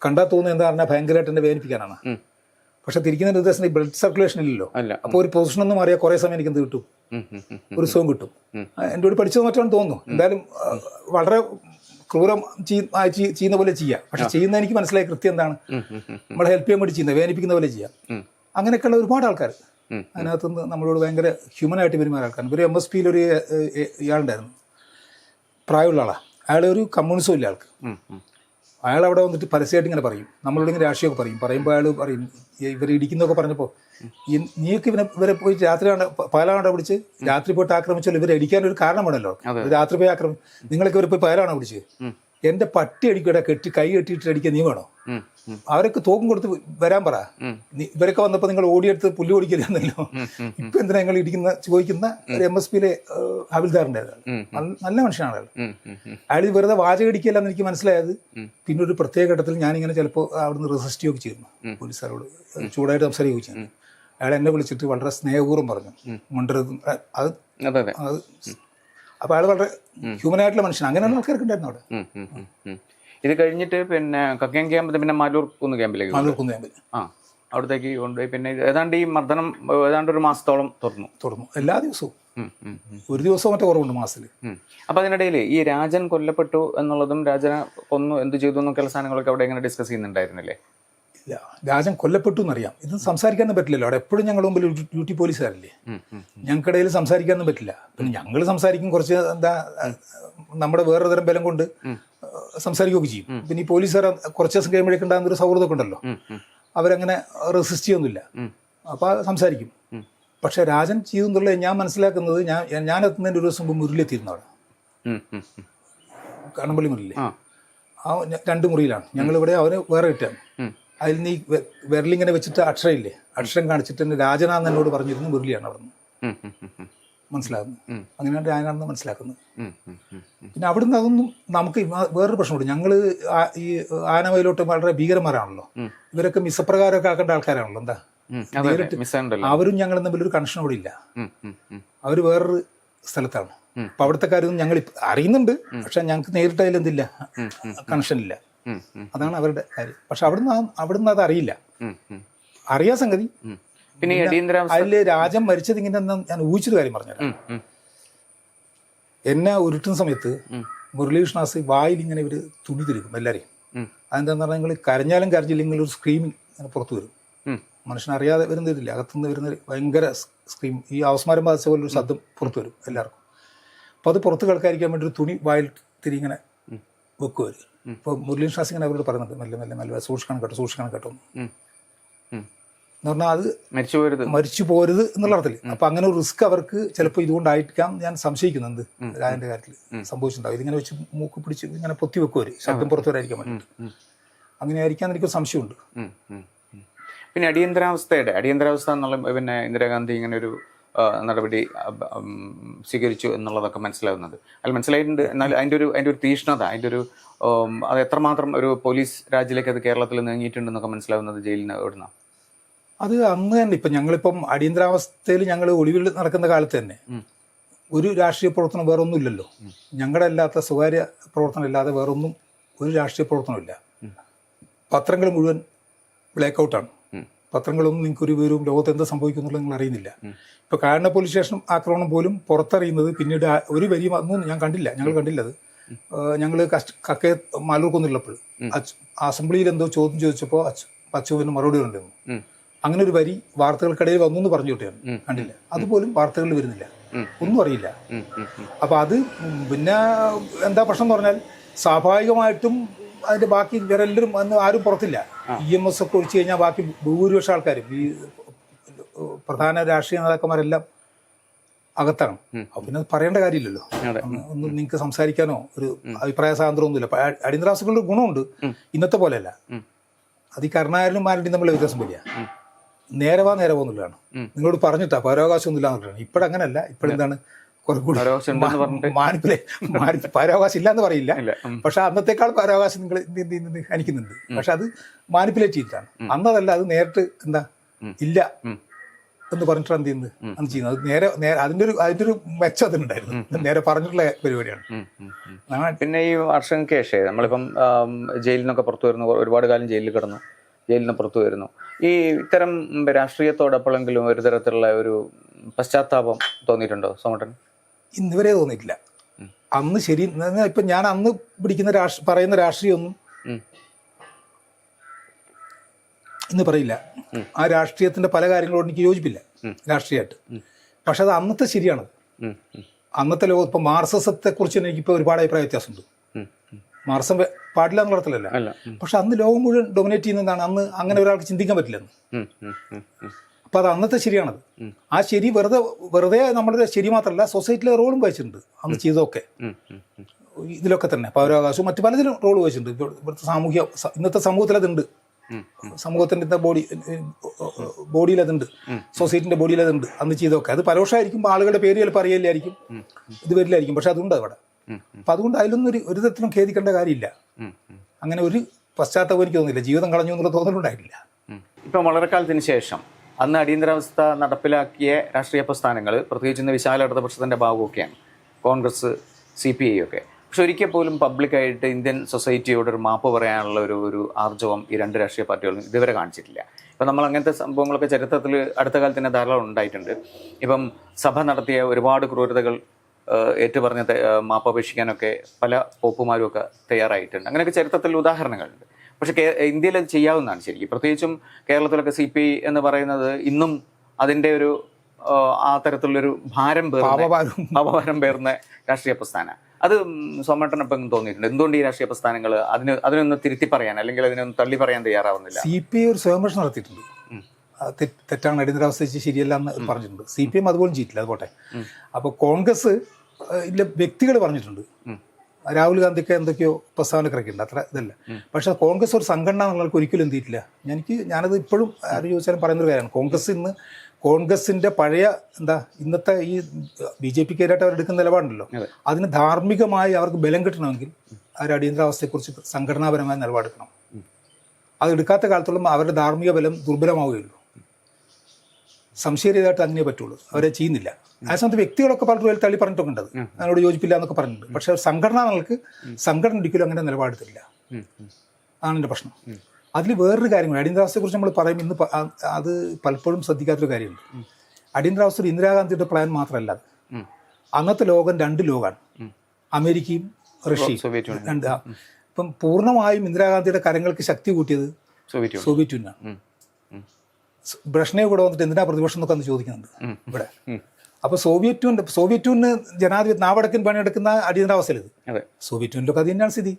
കണ്ടാൽ തോന്നുന്നത് എന്താ പറഞ്ഞാൽ ഭയങ്കരമായിട്ട് എന്നെ വേദനിപ്പിക്കാനാണ്. പക്ഷെ തിരിക്കുന്ന നിർദ്ദേശം ഈ ബ്ലഡ് സർക്കുലേഷൻ ഇല്ലല്ലോ. അപ്പോൾ ഒരു പൊസിഷൻ ഒന്നും മാറിയാൽ കുറേ സമയം എനിക്ക് എന്ത് കിട്ടും, ഒരു സുഖം കിട്ടും. എൻ്റെ കൂടെ പഠിച്ചത് മറ്റാണെന്ന് തോന്നുന്നു. എന്തായാലും വളരെ ക്രൂരം ചെയ്യുന്ന പോലെ ചെയ്യാം. പക്ഷെ ചെയ്യുന്ന എനിക്ക് മനസ്സിലായി കൃത്യം എന്താണ്, നമ്മളെ ഹെൽപ്പ് ചെയ്യാൻ വേണ്ടി ചെയ്യുന്നത്, വേദനിപ്പിക്കുന്ന പോലെ ചെയ്യാം. അങ്ങനെയൊക്കെയുള്ള ഒരുപാട് ആൾക്കാർ അതിനകത്തുനിന്ന് നമ്മളോട് ഭയങ്കര ഹ്യൂമനായിട്ട് പെരുമാറിയ ആൾക്കാർ. ഒരു MSPയിൽ ഒരു ഇയാളുണ്ടായിരുന്നു, പ്രായമുള്ള ആളാണ്. അയാൾ ഒരു കമ്മ്യൂണിസം ഇല്ല ആൾക്ക്. അയാൾ അവിടെ വന്നിട്ട് പരസ്യമായിട്ട് ഇങ്ങനെ പറയും, നമ്മളോട് ഇങ്ങനെ രാഷ്ട്രീയമൊക്കെ പറയുമ്പോൾ അയാൾ പറയും, ഇവർ ഇടിക്കുന്നതൊക്കെ പറഞ്ഞപ്പോൾ, നീയൊക്കെ ഇവരെ പോയി രാത്രി പകലാണോ പിടിച്ച്, രാത്രി പോയിട്ട് ആക്രമിച്ചാൽ ഇവരെ അടിക്കാൻ ഒരു കാരണം വേണമല്ലോ. രാത്രി പോയി നിങ്ങളൊക്കെ ഇവരെ പോയി പകലാണോ പിടിച്ച്, എൻ്റെ പട്ടി അടിക്കൂടെ കൈ കെട്ടിയിട്ട് അടിക്കാൻ നീ വേണോ? അവരൊക്കെ തോക്കും കൊടുത്ത് വരാൻ പറ. ഇവരൊക്കെ വന്നപ്പോൾ നിങ്ങൾ ഓടിയെടുത്ത് പുല്ല് ഓടിക്കില്ലെന്നല്ലോ. ഇപ്പൊ എന്തിനാ നിങ്ങൾ ചോദിക്കുന്ന ഒരു MSPയിലെ ഹവിൽദാറുണ്ടായിരുന്നു. നല്ല മനുഷ്യനാണ് അയാൾ. അയാൾ വെറുതെ വാചകം അടിക്കില്ലെന്ന് എനിക്ക് മനസ്സിലായത് പിന്നെ ഒരു പ്രത്യേക ഘട്ടത്തിൽ ഞാനിങ്ങനെ ചിലപ്പോൾ അവിടുന്ന് റെസിസ്റ്റ് ഒക്കെ ചെയ്യുന്നു. പോലീസുകാരോട് ചൂടായിട്ട് സംസാരിക്കുകയും ചെയ്യുന്നു. അയാൾ എന്നെ വിളിച്ചിട്ട് വളരെ സ്നേഹപൂർവ്വം പറഞ്ഞു, മുണ്ടരുത്. അത് അപ്പോൾ അയാൾ വളരെ ഹ്യൂമനായിട്ടുള്ള മനുഷ്യൻ. അങ്ങനെയുള്ള ആൾക്കാർക്ക് ഉണ്ടായിരുന്നു അവിടെ. ഇത് കഴിഞ്ഞിട്ട് പിന്നെ കക്കയം ക്യാമ്പ്, പിന്നെ മാലൂർ കുന്ന് ക്യാമ്പിലേക്ക്. അവിടത്തേക്ക് കൊണ്ടുപോയി. പിന്നെ ഏതാണ്ട് ഈ മർദ്ദനം ഏതാണ്ട് 1 മാസത്തോളം തുടർന്നു എല്ലാ ദിവസവും. ഒരു ദിവസം മറ്റേ കുറവുണ്ട് മാസത്തിൽ. അപ്പോൾ അതിനിടയിൽ ഈ രാജൻ കൊല്ലപ്പെട്ടു എന്നുള്ളതും രാജനെ കൊന്നു എന്ത് ചെയ്തു എന്നൊക്കെയുള്ള സാധനങ്ങളൊക്കെ അവിടെ എങ്ങനെ ഡിസ്കസ് ചെയ്യുന്നുണ്ടായിരുന്നില്ലേ? ഇല്ല, രാജൻ കൊല്ലപ്പെട്ടു എന്നറിയാം. ഇത് സംസാരിക്കാനൊന്നും പറ്റില്ലല്ലോ, അവിടെ എപ്പോഴും ഞങ്ങളുടെ മുമ്പിൽ ഡ്യൂട്ടി പോലീസുകാരല്ലേ, ഞങ്ങൾക്കിടയിൽ സംസാരിക്കാനൊന്നും പറ്റില്ല. പിന്നെ ഞങ്ങൾ സംസാരിക്കും, കുറച്ച് എന്താ നമ്മുടെ വേറൊരു തരം ബലം കൊണ്ട് സംസാരിക്കുകയൊക്കെ ചെയ്യും. പിന്നെ ഈ പോലീസുകാർ കുറച്ച് ദിവസം കഴിയുമ്പോഴേക്കും ഉണ്ടാകുന്ന ഒരു സൗഹൃദമൊക്കെ ഉണ്ടല്ലോ, അവരങ്ങനെ റെസിസ്റ്റ് ചെയ്യൊന്നുമില്ല, അപ്പോൾ സംസാരിക്കും. പക്ഷെ രാജൻ ചെയ്തെന്നുള്ളത് ഞാൻ മനസ്സിലാക്കുന്നത്, ഞാൻ എത്തുന്നതിൻ്റെ ഒരു ദിവസം മുമ്പ് മുറിയിലെത്തിയിരുന്നു. അവിടെ കണ്ണമ്പള്ളി മുറിയില്ലേ, ആ 2 മുറിയിലാണ് ഞങ്ങളിവിടെ, അവന് വേറെ കിട്ടാണ്. അതിൽ നീ വിരലിങ്ങനെ വെച്ചിട്ട് അക്ഷരമില്ലേ, അക്ഷരം കാണിച്ചിട്ട് തന്നെ രാജനാന്ന് എന്നോട് പറഞ്ഞിരുന്നു മുരളിയാണ് അവിടെ നിന്ന് മനസ്സിലാകുന്നത്. അങ്ങനെയാണ് രാജനാണെന്ന് മനസ്സിലാക്കുന്നത്. പിന്നെ അവിടുന്ന് അതൊന്നും നമുക്ക് വേറൊരു പ്രശ്നമുണ്ട്. ഞങ്ങൾ ഈ ആനവയിലോട്ട് വളരെ ഭീകരന്മാരാണല്ലോ, ഇവരൊക്കെ മിസ്സപ്രകാരമൊക്കെ ആക്കേണ്ട ആൾക്കാരാണല്ലോ. എന്താ അവരും ഞങ്ങളും തമ്മിലൊരു കണക്ഷൻ അവിടെ ഇല്ല, അവർ വേറൊരു സ്ഥലത്താണ്. അപ്പൊ അവിടുത്തെ കാര്യമൊന്നും ഞങ്ങൾ അറിയുന്നുണ്ട്, പക്ഷെ ഞങ്ങൾക്ക് നേരിട്ട് അതിലെന്തില്ല, കണക്ഷനില്ല. അതാണ് അവരുടെ കാര്യം. പക്ഷെ അവിടുന്ന് അത് അറിയില്ല, അറിയാ സംഗതി. പിന്നെ അതില് രാജൻ മരിച്ചത് ഇങ്ങനെ ഞാൻ ഊഹിച്ചൊരു കാര്യം പറഞ്ഞുതരാം. എന്നെ ഉരുട്ടുന്ന സമയത്ത് മുരളീകൃഷ്ണാസ് വായിൽ ഇങ്ങനെ ഇവര് തുണി തിരിക്കും എല്ലാരെയും. അതെന്താന്ന് പറഞ്ഞാൽ നിങ്ങൾ കരഞ്ഞാലും കരഞ്ഞില്ലെങ്കിൽ ഒരു സ്ക്രീമിങ് അങ്ങനെ പുറത്തു വരും. മനുഷ്യനറിയാതെ വരുന്നില്ല, അകത്തുനിന്ന് വരുന്ന ഭയങ്കര സ്ക്രീം, ഈ അവസ്മാരം ബാധിച്ച പോലെ ഒരു ശബ്ദം പുറത്തു വരും എല്ലാവർക്കും. അപ്പോൾ അത് പുറത്ത് കേൾക്കാതിരിക്കാൻ വേണ്ടി ഒരു തുണി വായിൽ തിരി ഇങ്ങനെ വെക്കും അവർ. ഇപ്പോൾ മുരളീൻ ഷാസ് ഇങ്ങനെ അവരോട് പറയുന്നുണ്ട്, മെല്ലെ മെല്ലെ മെല്ലെ സൂക്ഷിക്കണം കേട്ടോ എന്ന് പറഞ്ഞാൽ അത് മരിച്ചു പോരുത് എന്നുള്ള അർത്ഥത്തിൽ. അപ്പം അങ്ങനെ ഒരു റിസ്ക് അവർക്ക് ചിലപ്പോൾ ഇതുകൊണ്ടായിരിക്കാം ഞാൻ സംശയിക്കുന്നുണ്ട്. രാജന്റെ കാര്യത്തിൽ സംഭവിച്ചിട്ടുണ്ടാവും. ഇതിങ്ങനെ വെച്ച് മൂക്ക് പിടിച്ച് ഇങ്ങനെ പൊത്തി വെക്കും അവർ, ശബ്ദം പുറത്തു വരാതിരിക്കാൻ വേണ്ടിയിട്ട്. അങ്ങനെ ആയിരിക്കാന്ന് എനിക്കൊരു സംശയമുണ്ട്. പിന്നെ അടിയന്തരാവസ്ഥ എന്നുള്ള പിന്നെ ഇന്ദിരാഗാന്ധി ഇങ്ങനെ ഒരു നടപടി സ്വീകരിച്ചു എന്നുള്ളതൊക്കെ മനസ്സിലാവുന്നത് അതിൽ മനസ്സിലായിട്ടുണ്ട്. എന്നാൽ അതിൻ്റെ ഒരു തീഷ്ണത, അത് എത്രമാത്രം ഒരു പോലീസ് രാജ്യത്തിലേക്ക് അത് കേരളത്തിൽ നീങ്ങിയിട്ടുണ്ടെന്നൊക്കെ മനസ്സിലാവുന്നത് ജയിലിന് എവിടുന്ന? അത് അന്ന് തന്നെ ഇപ്പം ഞങ്ങളിപ്പം അടിയന്തരാവസ്ഥയിൽ ഞങ്ങൾ ഒളിവിൽ നടക്കുന്ന കാലത്ത് തന്നെ ഒരു രാഷ്ട്രീയ പ്രവർത്തനം വേറൊന്നും ഇല്ലല്ലോ. ഞങ്ങളുടെ അല്ലാത്ത സ്വകാര്യ പ്രവർത്തനം ഇല്ലാതെ വേറൊന്നും ഒരു രാഷ്ട്രീയ പ്രവർത്തനമില്ല. പത്രങ്ങൾ മുഴുവൻ ബ്ലാക്ക് ഔട്ടാണ്. പത്രങ്ങളൊന്നും നിങ്ങൾക്ക് ഒരു വിവരവും ലോകത്ത് എന്താ സംഭവിക്കുന്നുള്ളത് നിങ്ങൾ അറിയുന്നില്ല. ഇപ്പോൾ കാരണ പോലീസ് സ്റ്റേഷൻ ആക്രമണം പോലും പുറത്തറിയുന്നത് പിന്നീട് ഒരു വരി ഒന്നും ഞങ്ങൾ കണ്ടില്ല. അത് ഞങ്ങൾ കക്കയെ മാലൂർക്കൊന്നുള്ളപ്പോൾ അസംബ്ലിയിൽ എന്തോ ചോദ്യം ചോദിച്ചപ്പോൾ അച്ചുവിന് മറുപടി കണ്ടിരുന്നു. അങ്ങനെ ഒരു വരി വാർത്തകൾക്കിടയിൽ വന്നു എന്ന് പറഞ്ഞു കിട്ടിയാണ്, കണ്ടില്ല. അതുപോലും വാർത്തകളിൽ വരുന്നില്ല, ഒന്നും അറിയില്ല. അപ്പം അത് പിന്നെ എന്താ പ്രശ്നം എന്ന് പറഞ്ഞാൽ സ്വാഭാവികമായിട്ടും അതിന്റെ ബാക്കി ഇവരെല്ലാവരും അന്ന് ആരും പുറത്തില്ല. EMS ഒക്കെ ഒഴിച്ചു കഴിഞ്ഞാൽ ബാക്കി ഭൂരിപക്ഷ ആൾക്കാരും ഈ പ്രധാന രാഷ്ട്രീയ നേതാക്കന്മാരെല്ലാം അകത്താണ്. അപ്പൊ പിന്നെ പറയേണ്ട കാര്യമില്ലല്ലോ, ഒന്നും നിങ്ങൾക്ക് സംസാരിക്കാനോ ഒരു അഭിപ്രായ സ്വാതന്ത്ര്യമൊന്നുമില്ല. അടിയന്തരാവസ്ഥകളുടെ ഗുണമുണ്ട്, ഇന്നത്തെ പോലെയല്ല. അത് ഈ കരുണാകരനും മാരണ്ടിയും തമ്മിലുള്ള വ്യത്യാസം വലിയ നേരെ പോന്നുള്ളതാണ്. നിങ്ങളോട് പറഞ്ഞിട്ടാ പൗരാവകാശം ഒന്നുമില്ല എന്നുള്ളതാണ്. ഇപ്പോഴങ്ങനല്ല. ഇപ്പോഴെന്താണ് കുറെ കൂടി പൗരാവകാശം ഇല്ല എന്ന് പറയില്ല, പക്ഷെ അന്നത്തെക്കാൾ പൗരാവകാശം നിങ്ങൾ ഹനിക്കുന്നുണ്ട്. പക്ഷെ അത് മാനിപ്പുലേറ്റ് ചെയ്തിട്ടാണ്. അന്നതല്ല, അത് നേരിട്ട് എന്താ ഇല്ല എന്ന് പറഞ്ഞിട്ടാണ് എന്ത് ചെയ്യുന്നത് അന്ന് ചെയ്യുന്നത്. അത് നേരെ അതിന്റെ ഒരു മെച്ചം അതിനുണ്ടായിരുന്നു. നേരെ പറഞ്ഞിട്ടുള്ള പരിപാടിയാണ്. പിന്നെ ഈ വർഷങ്ങൾക്ക് ശേഷം നമ്മളിപ്പം ജയിലിൽ നിന്നൊക്കെ പുറത്തു വരുന്നു, ഒരുപാട് കാലം ജയിലിൽ കിടന്നു, ജയിലിൽ നിന്ന് പുറത്തു വരുന്നു. ഈ ഇത്തരം രാഷ്ട്രീയത്തോടൊപ്പോഴെങ്കിലും ഒരു തരത്തിലുള്ള ഒരു പശ്ചാത്താപം തോന്നിയിട്ടുണ്ടോ സോമട്ടൻ? ഇന്നുവരെ തോന്നിയിട്ടില്ല. അന്ന് ശരി, ഇപ്പം ഞാൻ അന്ന് പിടിക്കുന്ന പറയുന്ന രാഷ്ട്രീയമൊന്നും ഇന്ന് പറയില്ല. ആ രാഷ്ട്രീയത്തിന്റെ പല കാര്യങ്ങളോട് എനിക്ക് യോജിപ്പില്ല രാഷ്ട്രീയമായിട്ട്. പക്ഷെ അത് അന്നത്തെ ശരിയാണ്. അന്നത്തെ ലോകം ഇപ്പം മാർക്സിസത്തെ കുറിച്ച് എനിക്കിപ്പോൾ ഒരുപാട് അഭിപ്രായ വ്യത്യാസമുണ്ട്. മാർക്സം പാടില്ല എന്നുള്ള അർത്ഥത്തിലല്ല, പക്ഷെ അന്ന് ലോകം മുഴുവൻ ഡൊമിനേറ്റ് ചെയ്യുന്നതാണ്. അന്ന് അങ്ങനെ ഒരാൾക്ക് ചിന്തിക്കാൻ പറ്റില്ലെന്ന്. അപ്പൊ അത് അന്നത്തെ ശരിയാണത്. ആ ശരി വെറുതെ നമ്മുടെ ശരി മാത്രമല്ല, സൊസൈറ്റിയിലെ റോളും വഹിച്ചിട്ടുണ്ട് അന്ന് ചെയ്തതൊക്കെ. ഇതിലൊക്കെ തന്നെ പൗരാവകാശവും മറ്റു പലതിലും റോൾ വഹിച്ചിട്ടുണ്ട്. ഇവിടുത്തെ ഇന്നത്തെ സമൂഹത്തിൽ അതുണ്ട്. സമൂഹത്തിന്റെ ബോഡിയിൽ അതുണ്ട്, സൊസൈറ്റിന്റെ ബോഡിയിൽ അതുണ്ട്. അന്ന് ചെയ്തൊക്കെ അത് പരോക്ഷമായിരിക്കും. ആളുകളുടെ പേര് ചിലപ്പോൾ അറിയില്ലായിരിക്കും, ഇത് വരില്ലായിരിക്കും, പക്ഷെ അതുണ്ട് അവിടെ. അപ്പൊ അതുകൊണ്ട് അതിലൊന്നും ഒരു തരത്തിലും ഖേദിക്കേണ്ട കാര്യമില്ല. അങ്ങനെ ഒരു പശ്ചാത്തലം എനിക്ക് തോന്നുന്നില്ല. ജീവിതം കളഞ്ഞു എന്നുള്ള തോന്നലുണ്ടായിട്ടില്ല. ഇപ്പം വളരെ കാലത്തിന് ശേഷം അന്ന് അടിയന്തരാവസ്ഥ നടപ്പിലാക്കിയ രാഷ്ട്രീയ പ്രസ്ഥാനങ്ങൾ, പ്രത്യേകിച്ച് ഇന്ന് വിശാല ഇടതുപക്ഷത്തിന്റെ ഭാഗമൊക്കെയാണ് കോൺഗ്രസ്, CPI ഒക്കെ. പക്ഷെ ഒരിക്കൽ പോലും പബ്ലിക്കായിട്ട് ഇന്ത്യൻ സൊസൈറ്റിയോട് ഒരു മാപ്പ് പറയാനുള്ള ഒരു ആർജവം ഈ രണ്ട് രാഷ്ട്രീയ പാർട്ടികളും ഇതുവരെ കാണിച്ചിട്ടില്ല. ഇപ്പം നമ്മൾ അങ്ങനത്തെ സംഭവങ്ങളൊക്കെ ചരിത്രത്തിൽ അടുത്ത കാലത്ത് തന്നെ ധാരാളം ഉണ്ടായിട്ടുണ്ട്. ഇപ്പം സഭ നടത്തിയ ഒരുപാട് ക്രൂരതകൾ ഏറ്റുപറഞ്ഞ് മാപ്പപേക്ഷിക്കാനൊക്കെ പല പോപ്പുമാരും ഒക്കെ തയ്യാറായിട്ടുണ്ട്. അങ്ങനെയൊക്കെ ചരിത്രത്തിൽ ഉദാഹരണങ്ങളുണ്ട്. പക്ഷെ ഇന്ത്യയിൽ അത് ചെയ്യാവുന്നതാണ് ശരിക്കും. പ്രത്യേകിച്ചും കേരളത്തിലൊക്കെ CPI എന്ന് പറയുന്നത് ഇന്നും അതിൻ്റെ ഒരു ആ തരത്തിലുള്ളൊരു ഭാരം പേർന്ന രാഷ്ട്രീയ പ്രസ്ഥാനം. അത് സോമേട്ടനൊപ്പം തോന്നിയിട്ടുണ്ട്. എന്തുകൊണ്ട് ഈ രാഷ്ട്രീയ പ്രസ്ഥാനങ്ങൾ അതിനൊന്ന് തിരുത്തി പറയാൻ അല്ലെങ്കിൽ അതിനൊന്ന് തള്ളി പറയാൻ തയ്യാറാവുന്നില്ല? CPI ഒരു സ്വയംഭരണം നടത്തിയിട്ടുണ്ട്. തെറ്റാണ്, അടിയന്തരാവസ്ഥ ശരിയല്ല എന്ന് പറഞ്ഞിട്ടുണ്ട്. CPM അതുപോലും ചെയ്തിട്ടില്ല. അതുപോട്ടെ. അപ്പോൾ കോൺഗ്രസ് വ്യക്തികൾ പറഞ്ഞിട്ടുണ്ട്. രാഹുൽ ഗാന്ധിക്ക് എന്തൊക്കെയോ പ്രസ്താവന ഇറക്കിയിട്ടുണ്ട്. അത്ര ഇതല്ല. പക്ഷെ കോൺഗ്രസ് ഒരു സംഘടന എന്നുള്ളവർക്ക് ഒരിക്കലും എന്ത് ചെയ്തിട്ടില്ല. ഞാനത് ഇപ്പോഴും ആര് ചോദിച്ചാലും പറയുന്നൊരു കാര്യമാണ്. കോൺഗ്രസിന്റെ പഴയ ഇന്നത്തെ ഈ BJPക്കെതിരായിട്ട് അവരെടുക്കുന്ന നിലപാടുണ്ടല്ലോ, അതിന് ധാർമ്മികമായി അവർക്ക് ബലം കിട്ടണമെങ്കിൽ അവർ അടിയന്തരാവസ്ഥയെക്കുറിച്ച് സംഘടനാപരമായ നിലപാടെടുക്കണം. അത് എടുക്കാത്ത കാലത്തോളം അവരുടെ ധാർമ്മിക ബലം ദുർബലമാവുകയുള്ളൂ. സംശയരഹിതമായിട്ട് അങ്ങനെ പറ്റുള്ളൂ. അവരെ ചെയ്യുന്നില്ല. ആ സമയത്ത് വ്യക്തികളൊക്കെ പലരും തള്ളി പറഞ്ഞിട്ടൊക്കെ ഉണ്ട്, അതിനോട് യോജിപ്പില്ല എന്നൊക്കെ പറഞ്ഞിട്ടുണ്ട്. പക്ഷെ സംഘടനകൾക്ക് സംഘടന ഒരിക്കലും അങ്ങനെ നിലപാടെടുത്തില്ല. അതാണ് എൻ്റെ പ്രശ്നം. അതിൽ വേറൊരു കാര്യങ്ങൾ അടിയന്തരാവസ്ഥയെക്കുറിച്ച് നമ്മൾ പറയുമ്പോൾ ഇന്ന് അത് പലപ്പോഴും ശ്രദ്ധിക്കാത്തൊരു കാര്യമുണ്ട്. അടിയന്തരാവസ്ഥ ഇന്ദിരാഗാന്ധിയുടെ പ്ലാൻ മാത്രമല്ല അത്. അന്നത്തെ ലോകം രണ്ട് ലോകമാണ്, അമേരിക്കയും റഷ്യയും. ഇപ്പം പൂർണ്ണമായും ഇന്ദിരാഗാന്ധിയുടെ കരങ്ങൾക്ക് ശക്തി കൂട്ടിയത് സോവിയറ്റ് യൂണിയനാണ്. ബ്രഷ്നെ കൂടെ വന്നിട്ട് എന്തിനാ പ്രതിപക്ഷം എന്നൊക്കെ അന്ന് ചോദിക്കുന്നുണ്ട് ഇവിടെ. അപ്പോൾ സോവിയറ്റ് യൂണിയന് ജനാധിപത്യം നാവടക്കൻ പണിയെടുക്കുന്ന അടിയന്തരാവസ്ഥയിൽ ഇത് സോവിയറ്റ് യൂണിയനിലൊക്കെ അത് തന്നെയാണ് സ്ഥിതി.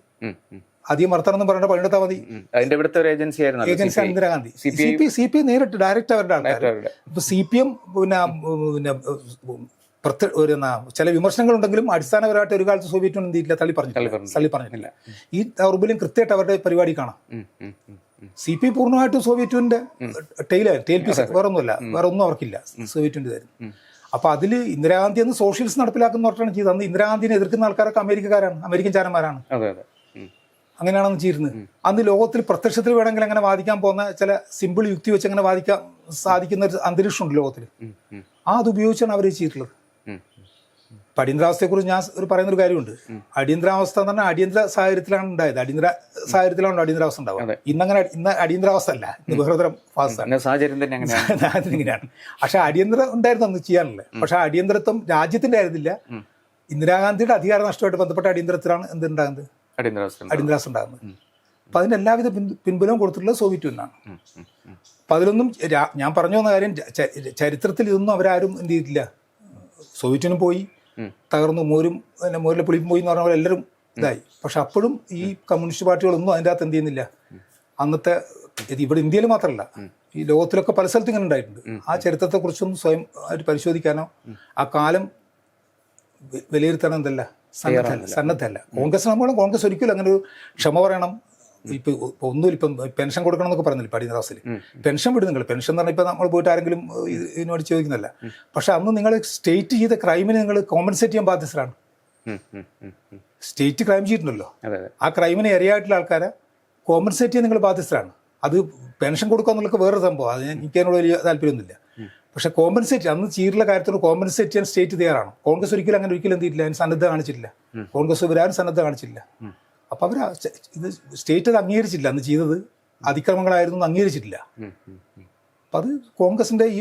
അധികം വർത്തമാനം പറഞ്ഞ പണിയെടുത്താൽ മതി. ഏജൻസി ഇന്ദിരാഗാന്ധി. CPI നേരിട്ട് ഡയറക്റ്റ് അവരുടെ ആൾക്കാർ. ഇപ്പൊ CPM പിന്നെ ചില വിമർശനങ്ങളുണ്ടെങ്കിലും അടിസ്ഥാനപരമായിട്ട് ഒരു കാലത്ത് സോവിയറ്റ് യൂണിയൻ എന്തില്ല തള്ളി പറഞ്ഞിട്ടില്ല. ഈ ദൗർബല്യം കൃത്യമായിട്ട് അവരുടെ പരിപാടി കാണാം. CPI പൂർണ്ണമായിട്ടും സോവിയറ്റ് യൂണിയന്റെ ടെയിൽ പീസ്, വേറെ ഒന്നും അവർക്കില്ല. സോവിയറ്റ് യൂണിയൻ ആയിരുന്നു. അപ്പൊ അതിൽ ഇന്ദിരാഗാന്ധി എന്ന് സോഷ്യലിസ്റ്റ് നടപ്പിലാക്കുന്ന പറഞ്ഞാണ് ചെയ്തത്. അന്ന് ഇന്ദിരാഗാന്ധിനെ എതിർക്കുന്ന ആൾക്കാരൊക്കെ അമേരിക്കൻ ചാരന്മാരാണ്. അങ്ങനെയാണെന്ന് ചെയ്യുന്നത്. അന്ന് ലോകത്തിൽ പ്രത്യക്ഷത്തിൽ വേണമെങ്കിൽ അങ്ങനെ വാദിക്കാൻ പോകുന്ന ചില സിമ്പിൾ യുക്തി വെച്ച് അങ്ങനെ വാദിക്കാൻ സാധിക്കുന്ന ഒരു അന്തരീക്ഷമുണ്ട് ലോകത്തിൽ. അത് ഉപയോഗിച്ചാണ് അവർ ചെയ്തിട്ടുള്ളത്. അടിയന്തരാവസ്ഥയെക്കുറിച്ച് ഞാൻ പറയുന്നൊരു കാര്യമുണ്ട്. അടിയന്തരാവസ്ഥ എന്ന് പറഞ്ഞാൽ അടിയന്തര സാഹചര്യത്തിലാണ് ഉണ്ടായത്. സാഹചര്യത്തിലാണ് അടിയന്തരാവസ്ഥ ഉണ്ടാവുക. ഇന്ന് അടിയന്തരാവസ്ഥ അല്ല, ഇന്ന് വേറെതരം സാഹചര്യം ഇങ്ങനെയാണ്. പക്ഷെ അടിയന്തരം ഉണ്ടായിരുന്നു അന്ന് ചെയ്യാനുള്ളത്. പക്ഷെ അടിയന്തരത്വം രാജ്യത്തിന്റെ ആയിരുന്നില്ല. ഇന്ദിരാഗാന്ധിയുടെ അധികാര നഷ്ടമായിട്ട് ബന്ധപ്പെട്ട അടിയന്തരത്തിലാണ് എന്തുണ്ടാകുന്നത്, അടിയന്തരാവസ്ഥ ഉണ്ടാകുന്നത്. അപ്പൊ അതിന് എല്ലാവിധ പിൻബലവും കൊടുത്തിട്ടുള്ളത് സോവിയറ്റ് യൂണിയനാണ്. അപ്പൊ അതിലൊന്നും ഞാൻ പറഞ്ഞു വന്ന കാര്യം, ചരിത്രത്തിൽ ഇതൊന്നും അവരാരും എന്ത് ചെയ്തിട്ടില്ല. സോവിയറ്റ് യൂണിയൻ പോയി, തകർന്നു, മോരിലെ പുളിയും പോയി എന്ന് പറഞ്ഞ പോലെ എല്ലാവരും ഇതായി. പക്ഷെ അപ്പോഴും ഈ കമ്മ്യൂണിസ്റ്റ് പാർട്ടികളൊന്നും അതിൻ്റെ അകത്ത് എന്ത് ചെയ്യുന്നില്ല. അന്നത്തെ ഇവിടെ ഇന്ത്യയിൽ മാത്രമല്ല, ഈ ലോകത്തിലൊക്കെ പല സ്ഥലത്തും ഇങ്ങനെ ഉണ്ടായിട്ടുണ്ട്. ആ ചരിത്രത്തെക്കുറിച്ചൊന്നും സ്വയം ആയിട്ട് പരിശോധിക്കാനോ ആ കാലം വിലയിരുത്താനോ എന്തല്ല, സന്നദ്ധമല്ല. കോൺഗ്രസ് ഒരിക്കലും അങ്ങനെ ഒരു ക്ഷമ പറയണം. ഒന്നുമില്ല. ഇപ്പം പെൻഷൻ കൊടുക്കണം എന്നൊക്കെ പറയുന്നില്ല. ഇപ്പം അടിയന്തരാവസ്ഥയിൽ പെൻഷൻ വിടും നിങ്ങൾ. പെൻഷൻ എന്ന് പറഞ്ഞാൽ ഇപ്പം നമ്മൾ പോയിട്ട് ആരെങ്കിലും ഇതിനോട് ചോദിക്കുന്നില്ല. പക്ഷെ അന്ന് നിങ്ങൾ സ്റ്റേറ്റ് ചെയ്ത ക്രൈമിന് നിങ്ങൾ കോമ്പൻസേറ്റ് ചെയ്യാൻ ബാധ്യസ്ഥരാണ്. സ്റ്റേറ്റ് ക്രൈം ചെയ്തിട്ടുണ്ടല്ലോ, ആ ക്രൈമിന് ഇരയായിട്ടുള്ള ആൾക്കാരെ കോമ്പൻസേറ്റ് ചെയ്യാൻ നിങ്ങൾ ബാധ്യസ്ഥരാണ്. അത് പെൻഷൻ കൊടുക്കുക എന്നുള്ളത് വേറൊരു സംഭവം. അത് എനിക്ക് അതിനോട് വലിയ താല്പര്യമൊന്നുമില്ല. പക്ഷെ കോമ്പൻസേറ്റ് അന്ന് ചെയ്തിട്ടുള്ള കാര്യത്തോട് കോമ്പൻസേറ്റ് ചെയ്യാൻ സ്റ്റേറ്റ് തയ്യാറാണ്. കോൺഗ്രസ് ഒരിക്കലും എന്ത് ചെയ്തിട്ടില്ല, അതിന് സന്നദ്ധ കാണിച്ചിട്ടില്ല. കോൺഗ്രസ് ഇവരാരും സന്നദ്ധ കാണിച്ചില്ല. അപ്പൊ അവർ ഇത് സ്റ്റേറ്റ് അത് അംഗീകരിച്ചില്ല. അന്ന് ചെയ്തത് അതിക്രമങ്ങളായിരുന്നു അംഗീകരിച്ചിട്ടില്ല. അപ്പം അത് കോൺഗ്രസിന്റെ ഈ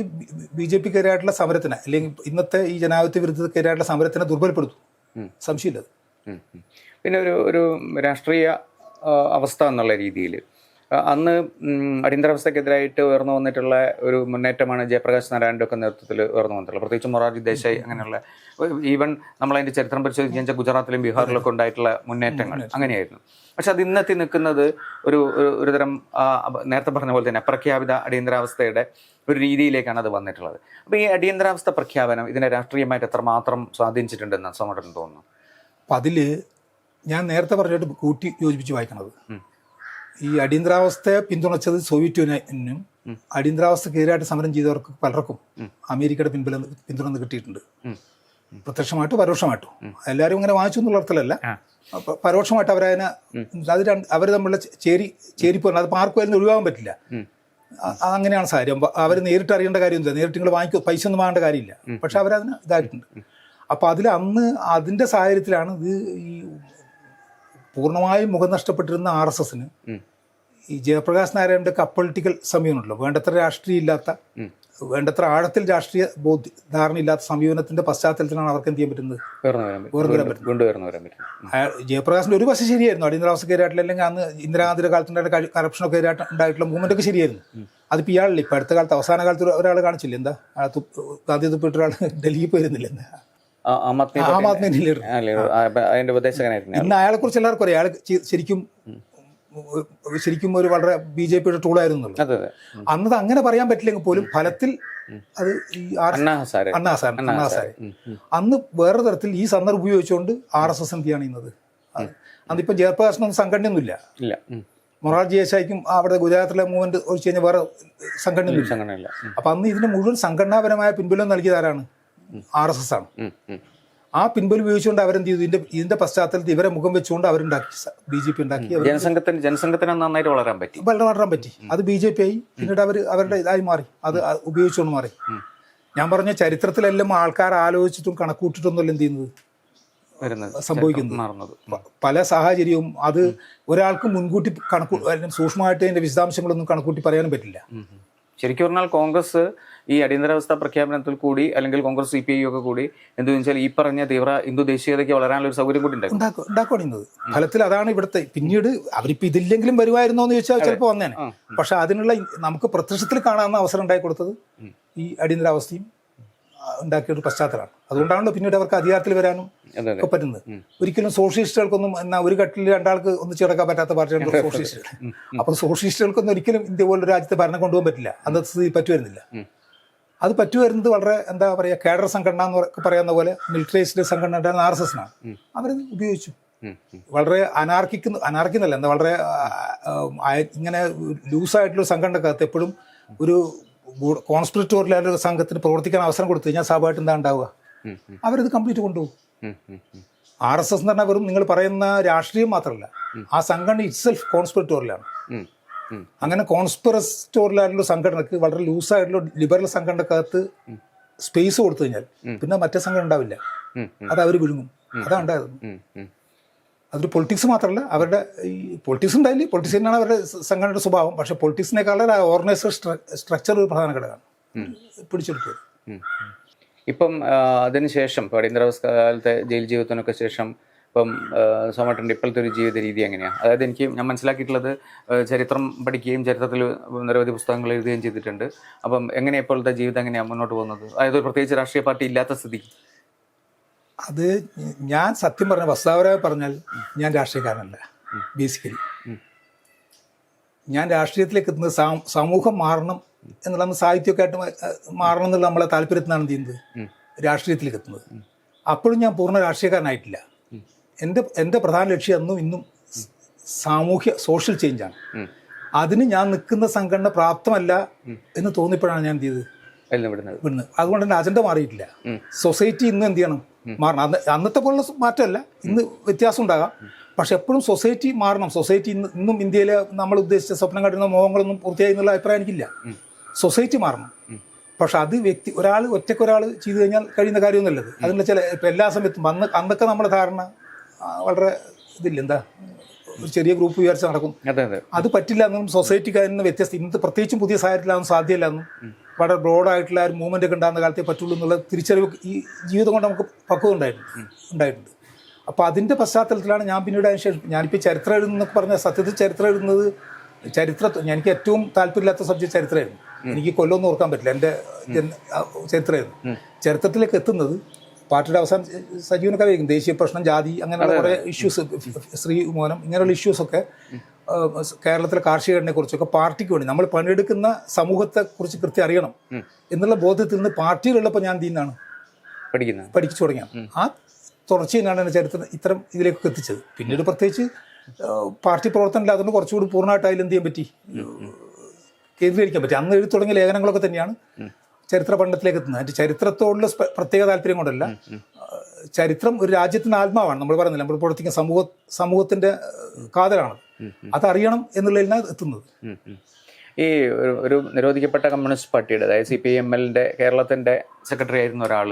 BJPക്കെതിരായിട്ടുള്ള സമരത്തിന്, അല്ലെങ്കിൽ ഇന്നത്തെ ഈ ജനാധിപത്യ വിരുദ്ധതക്കെതിരായിട്ടുള്ള സമരത്തിനെ ദുർബലപ്പെടുത്തും, സംശയമില്ല. പിന്നെ ഒരു രാഷ്ട്രീയ അവസ്ഥ എന്നുള്ള രീതിയിൽ അന്ന് അടിയന്തരാവസ്ഥക്കെതിരായിട്ട് ഉയർന്നു വന്നിട്ടുള്ള ഒരു മുന്നേറ്റമാണ് ജയപ്രകാശ് നാരായണൻ്റെ ഒക്കെ നേതൃത്വത്തിൽ ഉയർന്നു വന്നിട്ടുള്ളത്. പ്രത്യേകിച്ച് മൊറാർജി ദേശായി അങ്ങനെയുള്ള, ഈവൻ നമ്മളതിൻ്റെ ചരിത്രം പരിശോധിച്ചാൽ ഗുജറാത്തിലും ബീഹാറിലൊക്കെ ഉണ്ടായിട്ടുള്ള മുന്നേറ്റങ്ങൾ അങ്ങനെയായിരുന്നു. പക്ഷെ അത് ഇന്നെത്തി നിൽക്കുന്നത് ഒരുതരം നേരത്തെ പറഞ്ഞ പോലെ തന്നെ അപ്രഖ്യാപിത അടിയന്തരാവസ്ഥയുടെ ഒരു രീതിയിലേക്കാണ് അത് വന്നിട്ടുള്ളത്. അപ്പോൾ ഈ അടിയന്തരാവസ്ഥ പ്രഖ്യാപനം ഇതിനെ രാഷ്ട്രീയമായിട്ട് എത്രമാത്രം സ്വാധീനിച്ചിട്ടുണ്ടെന്ന് സോമേട്ടന് തോന്നുന്നു? അപ്പം അതിൽ ഞാൻ നേരത്തെ പറഞ്ഞിട്ട് കൂട്ടി യോജിപ്പിച്ച് വായിക്കണത്, ഈ അടിയന്തരാവസ്ഥയെ പിന്തുണച്ചത് സോവിയറ്റ് യൂണിയനും അടിയന്തരാവസ്ഥക്കെതിരായിട്ട് സമരം ചെയ്തവർക്ക് പലർക്കും അമേരിക്കയുടെ പിന്തുണ കിട്ടിയിട്ടുണ്ട്. പ്രത്യക്ഷമായിട്ടും പരോക്ഷമായിട്ടും. എല്ലാവരും ഇങ്ങനെ വാങ്ങിച്ചു എന്നുള്ള അർത്ഥത്തിലല്ല, പരോക്ഷമായിട്ട് അവരതിനെ അവർ തമ്മിലുള്ള ചേരിപ്പോ അത് ആർക്കും ഒഴിവാകാൻ പറ്റില്ല. അങ്ങനെയാണ് സാഹചര്യം. അവർ നേരിട്ട് അറിയേണ്ട കാര്യമൊന്നുമില്ല. നേരിട്ട് നിങ്ങൾ വാങ്ങിക്കോ, പൈസ ഒന്നും വാങ്ങേണ്ട കാര്യമില്ല. പക്ഷെ അവരതിന് ഇതായിട്ടുണ്ട്. അപ്പോൾ അതിൽ അന്ന് അതിൻ്റെ സാഹചര്യത്തിലാണ് ഇത് ഈ പൂർണ്ണമായും മുഖം നഷ്ടപ്പെട്ടിരുന്ന RSSന് ഈ ജയപ്രകാശ് നാരായണന്റെ പൊളിറ്റിക്കൽ സമീപനമുണ്ടല്ലോ, വേണ്ടത്ര രാഷ്ട്രീയം ഇല്ലാത്ത, വേണ്ടത്ര ആഴത്തിൽ രാഷ്ട്രീയ ധാരണയില്ലാത്ത സമീപനത്തിന്റെ പശ്ചാത്തലത്തിലാണ് അവർക്ക് എന്ത് ചെയ്യാൻ പറ്റുന്നത്, കൊണ്ടുവരാൻ പറ്റുന്നത്. ജയപ്രകാശിന്റെ ഒരു വശം ശരിയായിരുന്നു, അടിയന്തരാവസ്ഥക്കെതിരായിട്ടുള്ള അല്ലെങ്കിൽ അന്ന് ഇന്ദിരാഗാന്ധിയുടെ കാലത്തുണ്ടായ കറപ്ഷനൊക്കെ ഉണ്ടായിട്ടുള്ള മൂവ്മെന്റ് ഒക്കെ ശരിയായിരുന്നു. അതിപ്പോൾ ഇയാളില്ല. ഇപ്പം അടുത്ത കാലത്ത് അവസാന കാലത്ത് ഒരാൾ കാണിച്ചില്ല, എന്താ ഗാന്ധി തുപ്പിട്ട ഒരാൾ ഡൽഹിയിൽ പോയിരുന്നില്ല, എന്താ ആം ആദ്മി ലീഡർ, ഇന്ന് അയാളെ കുറിച്ച് എല്ലാവർക്കും അറിയാം. അയാൾ ശരിക്കും ഒരു വളരെ BJPയുടെ ടൂളായിരുന്നു. അന്നത് അങ്ങനെ പറയാൻ പറ്റില്ലെങ്കിൽ പോലും ഫലത്തിൽ അത് ഈ അണ്ണാ ഹസാരെ അന്ന് വേറെ തരത്തിൽ ഈ സന്ദർഭം ഉപയോഗിച്ചുകൊണ്ട് RSS എന്ത് ചെയ്യാണ് ചെയ്യുന്നത്. അന്നിപ്പം ജയപ്രകാശിനൊന്നും സംഘടനയൊന്നുമില്ല. മൊറാർജി ദേശായിക്കും അവിടെ ഗുജറാത്തിലെ മൂവ്മെന്റ് ഒഴിച്ച് കഴിഞ്ഞാൽ വേറെ സംഘടനയൊന്നുമില്ല. അപ്പൊ അന്ന് ഇതിന് മുഴുവൻ സംഘടനാപരമായ പിൻബലം നൽകിയതാരാണ്? RSS ആണ്. ആ പിൻബലം ഉപയോഗിച്ചുകൊണ്ട് അവരെന്ത് ചെയ്തു, ഇതിന്റെ പശ്ചാത്തലത്തിൽ ഇവരെ മുഖം വെച്ചുകൊണ്ട് അവരുണ്ടാക്കി, BJP ഉണ്ടാക്കി. ജനസംഘത്തിന് നന്നായിട്ട് വളരാൻ പറ്റി. അത് BJP ആയി. പിന്നീട് അവരുടെ ഇതായി മാറി, അത് ഉപയോഗിച്ചുകൊണ്ട് മാറി. ഞാൻ പറഞ്ഞ ചരിത്രത്തിലെല്ലാം ആൾക്കാർ ആലോചിച്ചിട്ടും കണക്കൂട്ടിട്ടൊന്നുമല്ല എന്ത് ചെയ്യുന്നത് സംഭവിക്കുന്നത്. പല സാഹചര്യവും അത് ഒരാൾക്ക് മുൻകൂട്ടി സൂക്ഷ്മമായിട്ട് അതിന്റെ വിശദാംശങ്ങളൊന്നും കണക്കൂട്ടി പറയാനും പറ്റില്ല. ശരിക്കും പറഞ്ഞാൽ കോൺഗ്രസ് ഈ അടിയന്തരാവസ്ഥ പ്രഖ്യാപനത്തിൽ കൂടി അല്ലെങ്കിൽ കോൺഗ്രസ് CPI ഒക്കെ കൂടി എന്തെന്ന് വെച്ചാൽ ഈ പറഞ്ഞ തീവ്ര ഹിന്ദു ദേശീയതയ്ക്ക് വളരാനുള്ള ഒരു സൗകര്യം കൂടി ഉണ്ടാക്കുന്നത്. ഫലത്തിൽ അതാണ് ഇവിടുത്തെ. പിന്നീട് അവരിപ്പോൾ ഇതില്ലെങ്കിലും വരുമായിരുന്നോ എന്ന് ചോദിച്ചാൽ ചിലപ്പോൾ വന്നേനെ. പക്ഷെ അതിനുള്ള നമുക്ക് പ്രത്യക്ഷത്തിൽ കാണാവുന്ന അവസരം ഉണ്ടാക്കി കൊടുത്തത് ഈ അടിയന്തരാവസ്ഥയും ഉണ്ടാക്കിയൊരു പശ്ചാത്തലമാണ്. അതുകൊണ്ടാണല്ലോ പിന്നീട് അവർക്ക് അധികാരത്തിൽ വരാനും ഒക്കെ പറ്റുന്നത്. ഒരിക്കലും സോഷ്യലിസ്റ്റുകൾക്കൊന്നും എന്നാൽ ഒരു കട്ടിൽ രണ്ടാൾക്ക് ഒന്നിച്ച് കിടക്കാൻ പറ്റാത്ത പാർട്ടിയാണ് സോഷ്യലിസ്റ്റുകൾ. അപ്പോൾ സോഷ്യലിസ്റ്റുകൾക്കൊന്നും ഒരിക്കലും ഇന്ത്യ പോലൊരു രാജ്യത്തെ ഭരണം കൊണ്ടുപോകാൻ പറ്റില്ല. അന്നത്തെ സ്ഥിതി പറ്റുവരുന്നില്ല. അത് പറ്റുവരുന്നത് വളരെ എന്താ പറയുക, കേഡർ സംഘടന എന്ന് പറയുന്ന പോലെ മിലിറ്ററൈസ്ഡ് സംഘടന RSSനാണ്. അവരത് ഉപയോഗിച്ചു. വളരെ അനാർക്കിന്നല്ല, എന്താ വളരെ ഇങ്ങനെ ലൂസായിട്ടുള്ള സംഘടനക്കകത്ത് എപ്പോഴും ഒരു കോൺസ്പിററ്റോറിയൽ സംഘത്തിന് പ്രവർത്തിക്കാൻ അവസരം കൊടുത്തു കഴിഞ്ഞാൽ സ്വാഭാവികമായിട്ട് എന്താ ഉണ്ടാവുക, അവരത് കംപ്ലീറ്റ് കൊണ്ടുപോകും. RSS എന്ന് പറഞ്ഞാൽ വെറും നിങ്ങൾ പറയുന്ന രാഷ്ട്രീയം മാത്രമല്ല, ആ സംഘടന ഇറ്റ്സെൽഫ് കോൺസ്പിററ്റോറിയലാണ്. അങ്ങനെ കോൺസ്പിററ്റോറിയലായിട്ടുള്ള സംഘടനക്ക് വളരെ ലൂസായിട്ടുള്ള ലിബറൽ സംഘടനക്കകത്ത് സ്പേസ് കൊടുത്തു കഴിഞ്ഞാൽ പിന്നെ മറ്റേ സംഘടന ഉണ്ടാവില്ല. അത് അവർ വിഴുങ്ങും. അതാണ് ഉണ്ടായത്. അതൊരു പൊളിറ്റിക്സ് മാത്രമല്ല, അവരുടെ ഈ പൊളിറ്റിക്സ് ഉണ്ടായില്ലേ, പൊളിറ്റിക്സിനാണ് അവരുടെ സംഘടനയുടെ സ്വഭാവം. പക്ഷെ പൊളിറ്റിക്സിനേക്കാളും ഓർഗനൈസർ സ്ട്രക്ചർ ഒരു പ്രധാന ഘടകമാണ് പിടിച്ചെടുത്തത്. ഇപ്പം അതിനുശേഷം ഇപ്പോൾ അടിയന്തരാവസ്ഥ കാലത്തെ ജയിൽ ജീവിതത്തിനൊക്കെ ശേഷം ഇപ്പം സോമേട്ടൻ്റെ ഇപ്പോഴത്തെ ഒരു ജീവിത രീതി എങ്ങനെയാണ്? അതായത് ഞാൻ മനസ്സിലാക്കിയിട്ടുള്ളത് ചരിത്രം പഠിക്കുകയും ചരിത്രത്തിൽ നിരവധി പുസ്തകങ്ങൾ എഴുതുകയും ചെയ്തിട്ടുണ്ട്. അപ്പം എങ്ങനെയാണ് ഇപ്പോഴത്തെ ജീവിതം എങ്ങനെയാണ് മുന്നോട്ട് പോകുന്നത്? അതായത് പ്രത്യേകിച്ച് രാഷ്ട്രീയ പാർട്ടി ഇല്ലാത്ത സ്ഥിതി. അത് ഞാൻ സത്യം പറഞ്ഞ വസ്തുതാപരമായി പറഞ്ഞാൽ ഞാൻ രാഷ്ട്രീയക്കാരനല്ല. ബേസിക്കലി ഞാൻ രാഷ്ട്രീയത്തിലേക്ക് എത്തുന്നത് സമൂഹം മാറണം എന്നുള്ള സാഹിത്യമൊക്കെ ആയിട്ട് മാറണം എന്നുള്ള നമ്മളെ താല്പര്യത്തിനാണ് ചെയ്യുന്നത് രാഷ്ട്രീയത്തിലേക്ക് എത്തുന്നത്. അപ്പോഴും ഞാൻ പൂർണ്ണ രാഷ്ട്രീയക്കാരനായിട്ടില്ല. എൻ്റെ പ്രധാന ലക്ഷ്യം എന്നും ഇന്നും സോഷ്യൽ ചേഞ്ചാണ്. അതിന് ഞാൻ നിൽക്കുന്ന സംഘടന പ്രാപ്തമല്ല എന്ന് തോന്നിയപ്പോഴാണ് ഞാൻ എന്ത് ചെയ്തത്, വിടുന്നത്. അതുകൊണ്ട് തന്നെ അജണ്ട മാറിയിട്ടില്ല. സൊസൈറ്റി ഇന്നും എന്ത് ചെയ്യണം, മാറണം. അന്നത്തെ പോലുള്ള മാറ്റമല്ല, ഇന്ന് വ്യത്യാസം ഉണ്ടാകാം. പക്ഷെ എപ്പോഴും സൊസൈറ്റി മാറണം. സൊസൈറ്റി ഇന്നും ഇന്ത്യയിലെ നമ്മൾ ഉദ്ദേശിച്ച സ്വപ്നം കണ്ടിരുന്ന മോഹങ്ങളൊന്നും പൂർത്തിയായി എന്നുള്ള അഭിപ്രായം എനിക്കില്ല. സൊസൈറ്റി മാറണം. പക്ഷെ അത് ഒറ്റയ്ക്കൊരാൾ ചെയ്തു കഴിഞ്ഞാൽ കഴിയുന്ന കാര്യമൊന്നുമല്ലത്. അതിനുള്ള ചില ഇപ്പം എല്ലാ സമയത്തും അന്നൊക്കെ നമ്മുടെ ധാരണ വളരെ ഇതില്ല, എന്താ ഒരു ചെറിയ ഗ്രൂപ്പ് വിചാരിച്ച് നടക്കും. അത് പറ്റില്ല എന്നും സൊസൈറ്റിക്കാരിൽ വ്യത്യസ്ത ഇന്നത്തെ പ്രത്യേകിച്ചും പുതിയ സാഹചര്യത്തിലൊന്നും സാധ്യമല്ല എന്നും വളരെ ബ്രോഡായിട്ടുള്ള ഒരു മൂവ്മെൻ്റ് ഒക്കെ ഉണ്ടാകുന്ന കാലത്തേ പറ്റുള്ളൂ എന്നുള്ള തിരിച്ചറിവ് ഈ ജീവിതം കൊണ്ട് നമുക്ക് പക്വത ഉണ്ടായിട്ടുണ്ട്. അപ്പോൾ അതിൻ്റെ പശ്ചാത്തലത്തിലാണ് ഞാൻ പിന്നീട് അതിനുശേഷം ഞാനിപ്പോൾ ചരിത്രം എഴുതുന്നൊക്കെ പറഞ്ഞ സത്യത്തിൽ ചരിത്രം എഴുതുന്നത് എനിക്ക് ഏറ്റവും താല്പര്യമില്ലാത്ത സബ്ജക്ട് ചരിത്രമായിരുന്നു. എനിക്ക് കൊല്ലമൊന്നും ഓർക്കാൻ പറ്റില്ല. എൻ്റെ ചരിത്രമായിരുന്നു. ചരിത്രത്തിലേക്ക് എത്തുന്നത് പാർട്ടിയുടെ അവസാനം സജീവനൊക്കെ ആയിരിക്കും. ദേശീയ പ്രശ്നം, ജാതി, അങ്ങനെയുള്ള കുറേ ഇഷ്യൂസ്, സ്ത്രീ മോനം, ഇങ്ങനെയുള്ള ഇഷ്യൂസൊക്കെ കേരളത്തിലെ കാർഷിക ഘടനയെക്കുറിച്ചൊക്കെ പാർട്ടിക്ക് വേണ്ടി നമ്മൾ പണിയെടുക്കുന്ന സമൂഹത്തെക്കുറിച്ച് കൃത്യം അറിയണം എന്നുള്ള ബോധ്യത്തിൽ നിന്ന് പാർട്ടിയിലുള്ളപ്പോൾ ഞാൻ എന്താണ് പഠിച്ചു തുടങ്ങിയാണ്. ആ തുടർച്ച തന്നെയാണ് എൻ്റെ ചരിത്രം ഇത്തരം ഇതിലേക്കൊക്കെ എത്തിച്ചത്. പിന്നീട് പ്രത്യേകിച്ച് പാർട്ടി പ്രവർത്തനമില്ല, അതുകൊണ്ട് കുറച്ചുകൂടി പൂർണ്ണമായിട്ട് അതിൽ എന്ത് ചെയ്യാൻ പറ്റി, കേന്ദ്രീകരിക്കാൻ പറ്റി. അന്ന് എഴുതി തുടങ്ങിയ ലേഖനങ്ങളൊക്കെ തന്നെയാണ് ചരിത്ര പഠനത്തിലേക്ക് എത്തുന്നത്. അതിൻ്റെ ചരിത്രത്തോടുള്ള പ്രത്യേക താല്പര്യം കൊണ്ടല്ല. ചരിത്രം ഒരു രാജ്യത്തിൻ്റെ ആത്മാവാണ്. നമ്മൾ പറയുന്നില്ല, നമ്മൾ പ്രവർത്തിക്കുന്ന സമൂഹത്തിൻ്റെ കാതലാണ്. അതറിയണം എന്നുള്ളതിനാണ് എത്തുന്നത്. ഈ ഒരു നിരോധിക്കപ്പെട്ട കമ്മ്യൂണിസ്റ്റ് പാർട്ടിയുടെ, അതായത് CPIML കേരളത്തിൻ്റെ സെക്രട്ടറി ആയിരുന്ന ഒരാൾ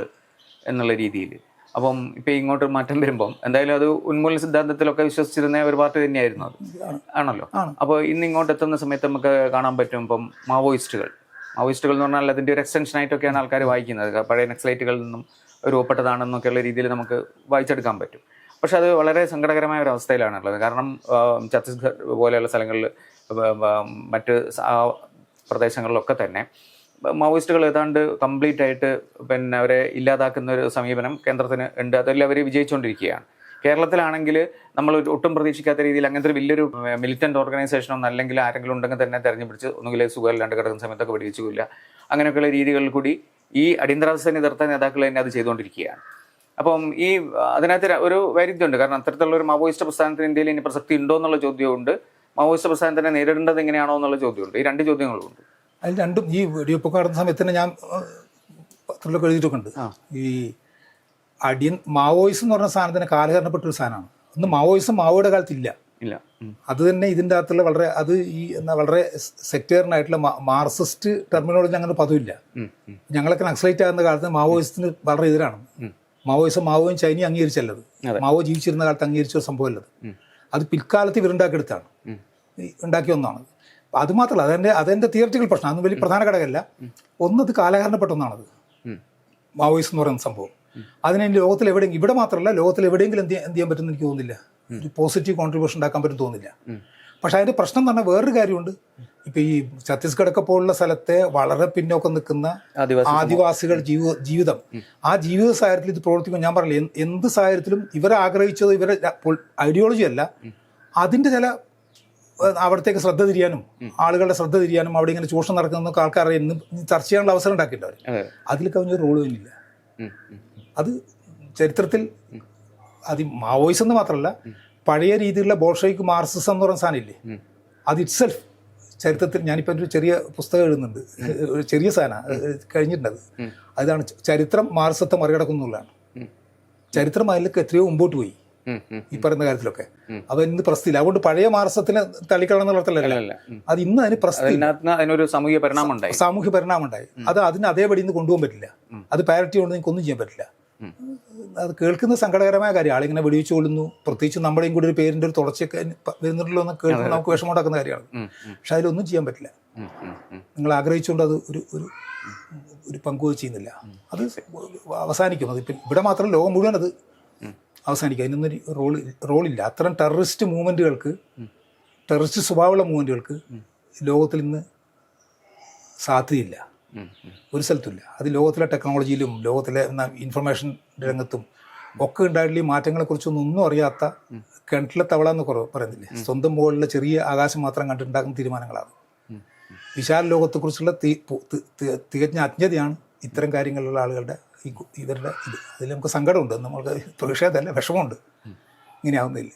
എന്നുള്ള രീതിയിൽ അപ്പം ഇപ്പം ഇങ്ങോട്ട് മാറ്റം വരുമ്പം എന്തായാലും അത് ഉന്മൂലന സിദ്ധാന്തത്തിലൊക്കെ വിശ്വസിച്ചിരുന്ന ഒരു പാർട്ടി തന്നെയായിരുന്നു അത്, ആണല്ലോ. അപ്പോൾ ഇന്ന് ഇങ്ങോട്ട് എത്തുന്ന സമയത്ത് നമുക്ക് കാണാൻ പറ്റും ഇപ്പം മാവോയിസ്റ്റുകൾ എന്ന് പറഞ്ഞാൽ അതിൻ്റെ ഒരു എക്സ്റ്റൻഷനായിട്ടൊക്കെയാണ് ആൾക്കാർ വായിക്കുന്നത്. പഴയ നക്സലൈറ്റുകളിൽ നിന്നും രൂപപ്പെട്ടതാണെന്നൊക്കെയുള്ള രീതിയിൽ നമുക്ക് വായിച്ചെടുക്കാൻ പറ്റും. പക്ഷെ അത് വളരെ സങ്കടകരമായ ഒരു അവസ്ഥയിലാണുള്ളത്. കാരണം ഛത്തീസ്ഗഡ് പോലെയുള്ള സ്ഥലങ്ങളിൽ മറ്റ് പ്രദേശങ്ങളിലൊക്കെ തന്നെ മാവോയിസ്റ്റുകൾ ഏതാണ്ട് കംപ്ലീറ്റ് ആയിട്ട് പിന്നെ അവരെ ഇല്ലാതാക്കുന്ന ഒരു സമീപനം കേന്ദ്രത്തിന് ഉണ്ട്. അതെല്ലാം അവർ വിജയിച്ചുകൊണ്ടിരിക്കുകയാണ്. കേരളത്തിലാണെങ്കിൽ നമ്മൾ ഒട്ടും പ്രതീക്ഷിക്കാത്ത രീതിയിൽ അങ്ങനത്തെ ഒരു വലിയൊരു മിലിറ്റന്റ് ഓർഗനൈസേഷനൊന്നും അല്ലെങ്കിൽ ആരെങ്കിലും ഉണ്ടെങ്കിൽ തന്നെ തെരഞ്ഞെടുപ്പിച്ച് ഒന്നുകിൽ സുഖമില്ലാണ്ട് കിടക്കുന്ന സമയത്തൊക്കെ വെടിവെച്ചു കൊല്ലുക, അങ്ങനെയൊക്കെയുള്ള രീതികളിൽ കൂടി ഈ അടിയന്തരാവസ്ഥ എതിർത്ത നേതാക്കൾ തന്നെ അത് ചെയ്തുകൊണ്ടിരിക്കുകയാണ്. അപ്പം ഈ അതിനകത്ത് ഒരു വൈരുദ്ധ്യമുണ്ട്. കാരണം അത്തരത്തിലുള്ള ഒരു മാവോയിസ്റ്റ് പ്രസ്ഥാനത്തിന് ഇന്ത്യയിൽ ഇനി പ്രസക്തി ഉണ്ടോ എന്നുള്ള ചോദ്യമുണ്ട്, മാവോയിസ്റ്റ് പ്രസ്ഥാനത്തിനെ നേരിടേണ്ടത് എങ്ങനെയാണോ എന്നുള്ള ചോദ്യമുണ്ട്. ഈ രണ്ട് ചോദ്യങ്ങളുണ്ട്. അതിൽ രണ്ടും ഈ വെടിവെപ്പൊക്കെ നടന്ന സമയത്ത് തന്നെ ഞാൻ പത്രത്തിലൊക്കെ എഴുതിയിട്ടൊക്കെ ഉണ്ട്. ഈ മാവോയിസം എന്ന് പറഞ്ഞ സാധനത്തിന് കാലഹരണപ്പെട്ടൊരു സാധനമാണ്. ഒന്ന് മാവോയുടെ കാലത്തില്ല. അത് തന്നെ ഇതിൻ്റെ അകത്തുള്ള വളരെ സെക്ടേറിയനായിട്ടുള്ള മാർക്സിസ്റ്റ് ടെർമിനോളജി അങ്ങനെ പദവില്ല. ഞങ്ങളൊക്കെ നക്സലൈറ്റ് ആകുന്ന കാലത്ത് മാവോയിസത്തിന് വളരെ എതിരാണ്. മാവോയും ചൈനയും അംഗീകരിച്ചല്ലത്. മാവോ ജീവിച്ചിരുന്ന കാലത്ത് അംഗീകരിച്ച ഒരു സംഭവമല്ലത്. അത് പിൽക്കാലത്ത് ഇവരുണ്ടാക്കിയെടുത്താണ്, ഉണ്ടാക്കിയ ഒന്നാണ്. അത് മാത്രമല്ല, അതെൻ്റെ തിയററ്റിക്കൽ പ്രശ്നം, അതൊന്നും വലിയ പ്രധാന ഘടകമല്ല. ഒന്നത് കാലഹരണപ്പെട്ട ഒന്നാണത് മാവോയിസം എന്ന് പറയുന്ന സംഭവം. അതിന് ലോകത്തിൽ എവിടെയെങ്കിലും, ഇവിടെ മാത്രമല്ല ലോകത്തിൽ എവിടെയെങ്കിലും എന്ത് ചെയ്യാൻ പറ്റുമെന്ന് എനിക്ക് തോന്നുന്നില്ല. ഒരു പോസിറ്റീവ് കോൺട്രിബ്യൂഷൻ ഉണ്ടാക്കാൻ പറ്റും തോന്നുന്നില്ല. പക്ഷെ അതിൻ്റെ പ്രശ്നം എന്ന് പറഞ്ഞാൽ വേറൊരു കാര്യമുണ്ട്. ഇപ്പം ഈ ഛത്തീസ്ഗഡൊക്കെ പോലുള്ള സ്ഥലത്തെ വളരെ പിന്നോക്കം നിൽക്കുന്ന ആദിവാസികൾ ജീവിതം, ആ ജീവിത സാഹചര്യത്തിൽ ഇത് പ്രവർത്തിക്കും. ഞാൻ പറഞ്ഞില്ല, എന്ത് സാഹചര്യത്തിലും ഇവരെ ആഗ്രഹിച്ചത് ഇവരെ ഐഡിയോളജി അല്ല, അതിൻ്റെ ചില അവിടത്തേക്ക് ശ്രദ്ധ തിരിയാനും ആളുകളുടെ ശ്രദ്ധ തിരിയാനും അവിടെ ഇങ്ങനെ ചൂഷണം നടക്കുന്നൊക്കെ ആൾക്കാരെ ഇന്ന് ചർച്ച ചെയ്യാനുള്ള അവസരം ഉണ്ടാക്കിയിട്ടുണ്ട്. അതിൽ കവിഞ്ഞൊരു റോള് തന്നെയില്ല. അത് ചരിത്രത്തിൽ അത് മാവോയിസം എന്ന് മാത്രമല്ല, പഴയ രീതിയിലുള്ള ബോൾഷെവിക് മാർക്സിസം എന്ന് പറയുന്ന സാധനമില്ലേ, അത് ഇറ്റ്സെൽഫ് ചരിത്രത്തിൽ, ഞാനിപ്പോൾ ഒരു ചെറിയ പുസ്തകം എഴുതുന്നുണ്ട്, ഒരു ചെറിയ സാധനം കഴിഞ്ഞിട്ടുണ്ട്. അതാണ് ചരിത്രം മാർക്സത്തെ മറികടക്കുന്നുള്ളതാണ്. ചരിത്രം അതിലേക്ക് എത്രയോ മുമ്പോട്ട് പോയി ഈ പറയുന്ന കാര്യത്തിലൊക്കെ. അത് ഇന്ന് പ്രസ്തിയില്ല. അതുകൊണ്ട് പഴയ മാർക്സത്തിനെ തള്ളിക്കളണം എന്നുള്ളതല്ല, അത് ഇന്ന് അതിന് പ്രസ്തിനൊരു സാമൂഹ്യ പരിണാമം ഉണ്ടായി. അത് അതിന് അതേപടി ഇന്ന് കൊണ്ടുപോകാൻ പറ്റില്ല. അത് പാരിറ്റി കൊണ്ട് നിങ്ങൾക്ക് ഒന്നും ചെയ്യാൻ പറ്റില്ല. അത് കേൾക്കുന്ന സങ്കടകരമായ കാര്യം. ആളിങ്ങനെ വെടിവെച്ച് കൊള്ളുന്നു, പ്രത്യേകിച്ച് നമ്മുടെയും കൂടി ഒരു പേരിൻ്റെ ഒരു തുടർച്ചയൊക്കെ വരുന്നുണ്ടല്ലോ എന്ന് കേൾക്കുമ്പോൾ നമുക്ക് വിഷമമുണ്ടാക്കുന്ന കാര്യമാണ്. പക്ഷെ അതിലൊന്നും ചെയ്യാൻ പറ്റില്ല. നിങ്ങൾ ആഗ്രഹിച്ചുകൊണ്ട് അത് ഒരു പങ്കുവെച്ച് ചെയ്യുന്നില്ല. അത് അവസാനിക്കും. അതിപ്പം ഇവിടെ മാത്രം ലോകം മുഴുവൻ അത് അവസാനിക്കും. അതിനൊന്നും റോളില്ല. അത്തരം ടെററിസ്റ്റ് മൂവ്മെൻറ്റുകൾക്ക്, ടെററിസ്റ്റ് സ്വഭാവമുള്ള മൂവ്മെൻറ്റുകൾക്ക് ലോകത്തിൽ ഇന്ന് സാധ്യതയില്ല, ഒരു സ്ഥലത്തുമില്ല. അത് ലോകത്തിലെ ടെക്നോളജിയിലും ലോകത്തിലെ ഇൻഫർമേഷൻ രംഗത്തും ഒക്കെ ഉണ്ടായിട്ടുള്ള ഈ മാറ്റങ്ങളെക്കുറിച്ചൊന്നും അറിയാത്ത കിണറ്റിലെ തവള എന്ന് പറയുന്നില്ലേ, സ്വന്തം മുകളിലെ ചെറിയ ആകാശം മാത്രം കണ്ടുണ്ടാക്കുന്ന തീരുമാനങ്ങളാണ്. വിശാല ലോകത്തെക്കുറിച്ചുള്ള തികഞ്ഞ അജ്ഞതയാണ് ഇത്തരം കാര്യങ്ങളിലുള്ള ആളുകളുടെ ഇവരുടെ ഇത്. അതിൽ നമുക്ക് സങ്കടമുണ്ട്, നമ്മൾക്ക് പ്രതിഷേധമല്ല, വിഷമമുണ്ട് ഇങ്ങനെയാവുന്നില്ല.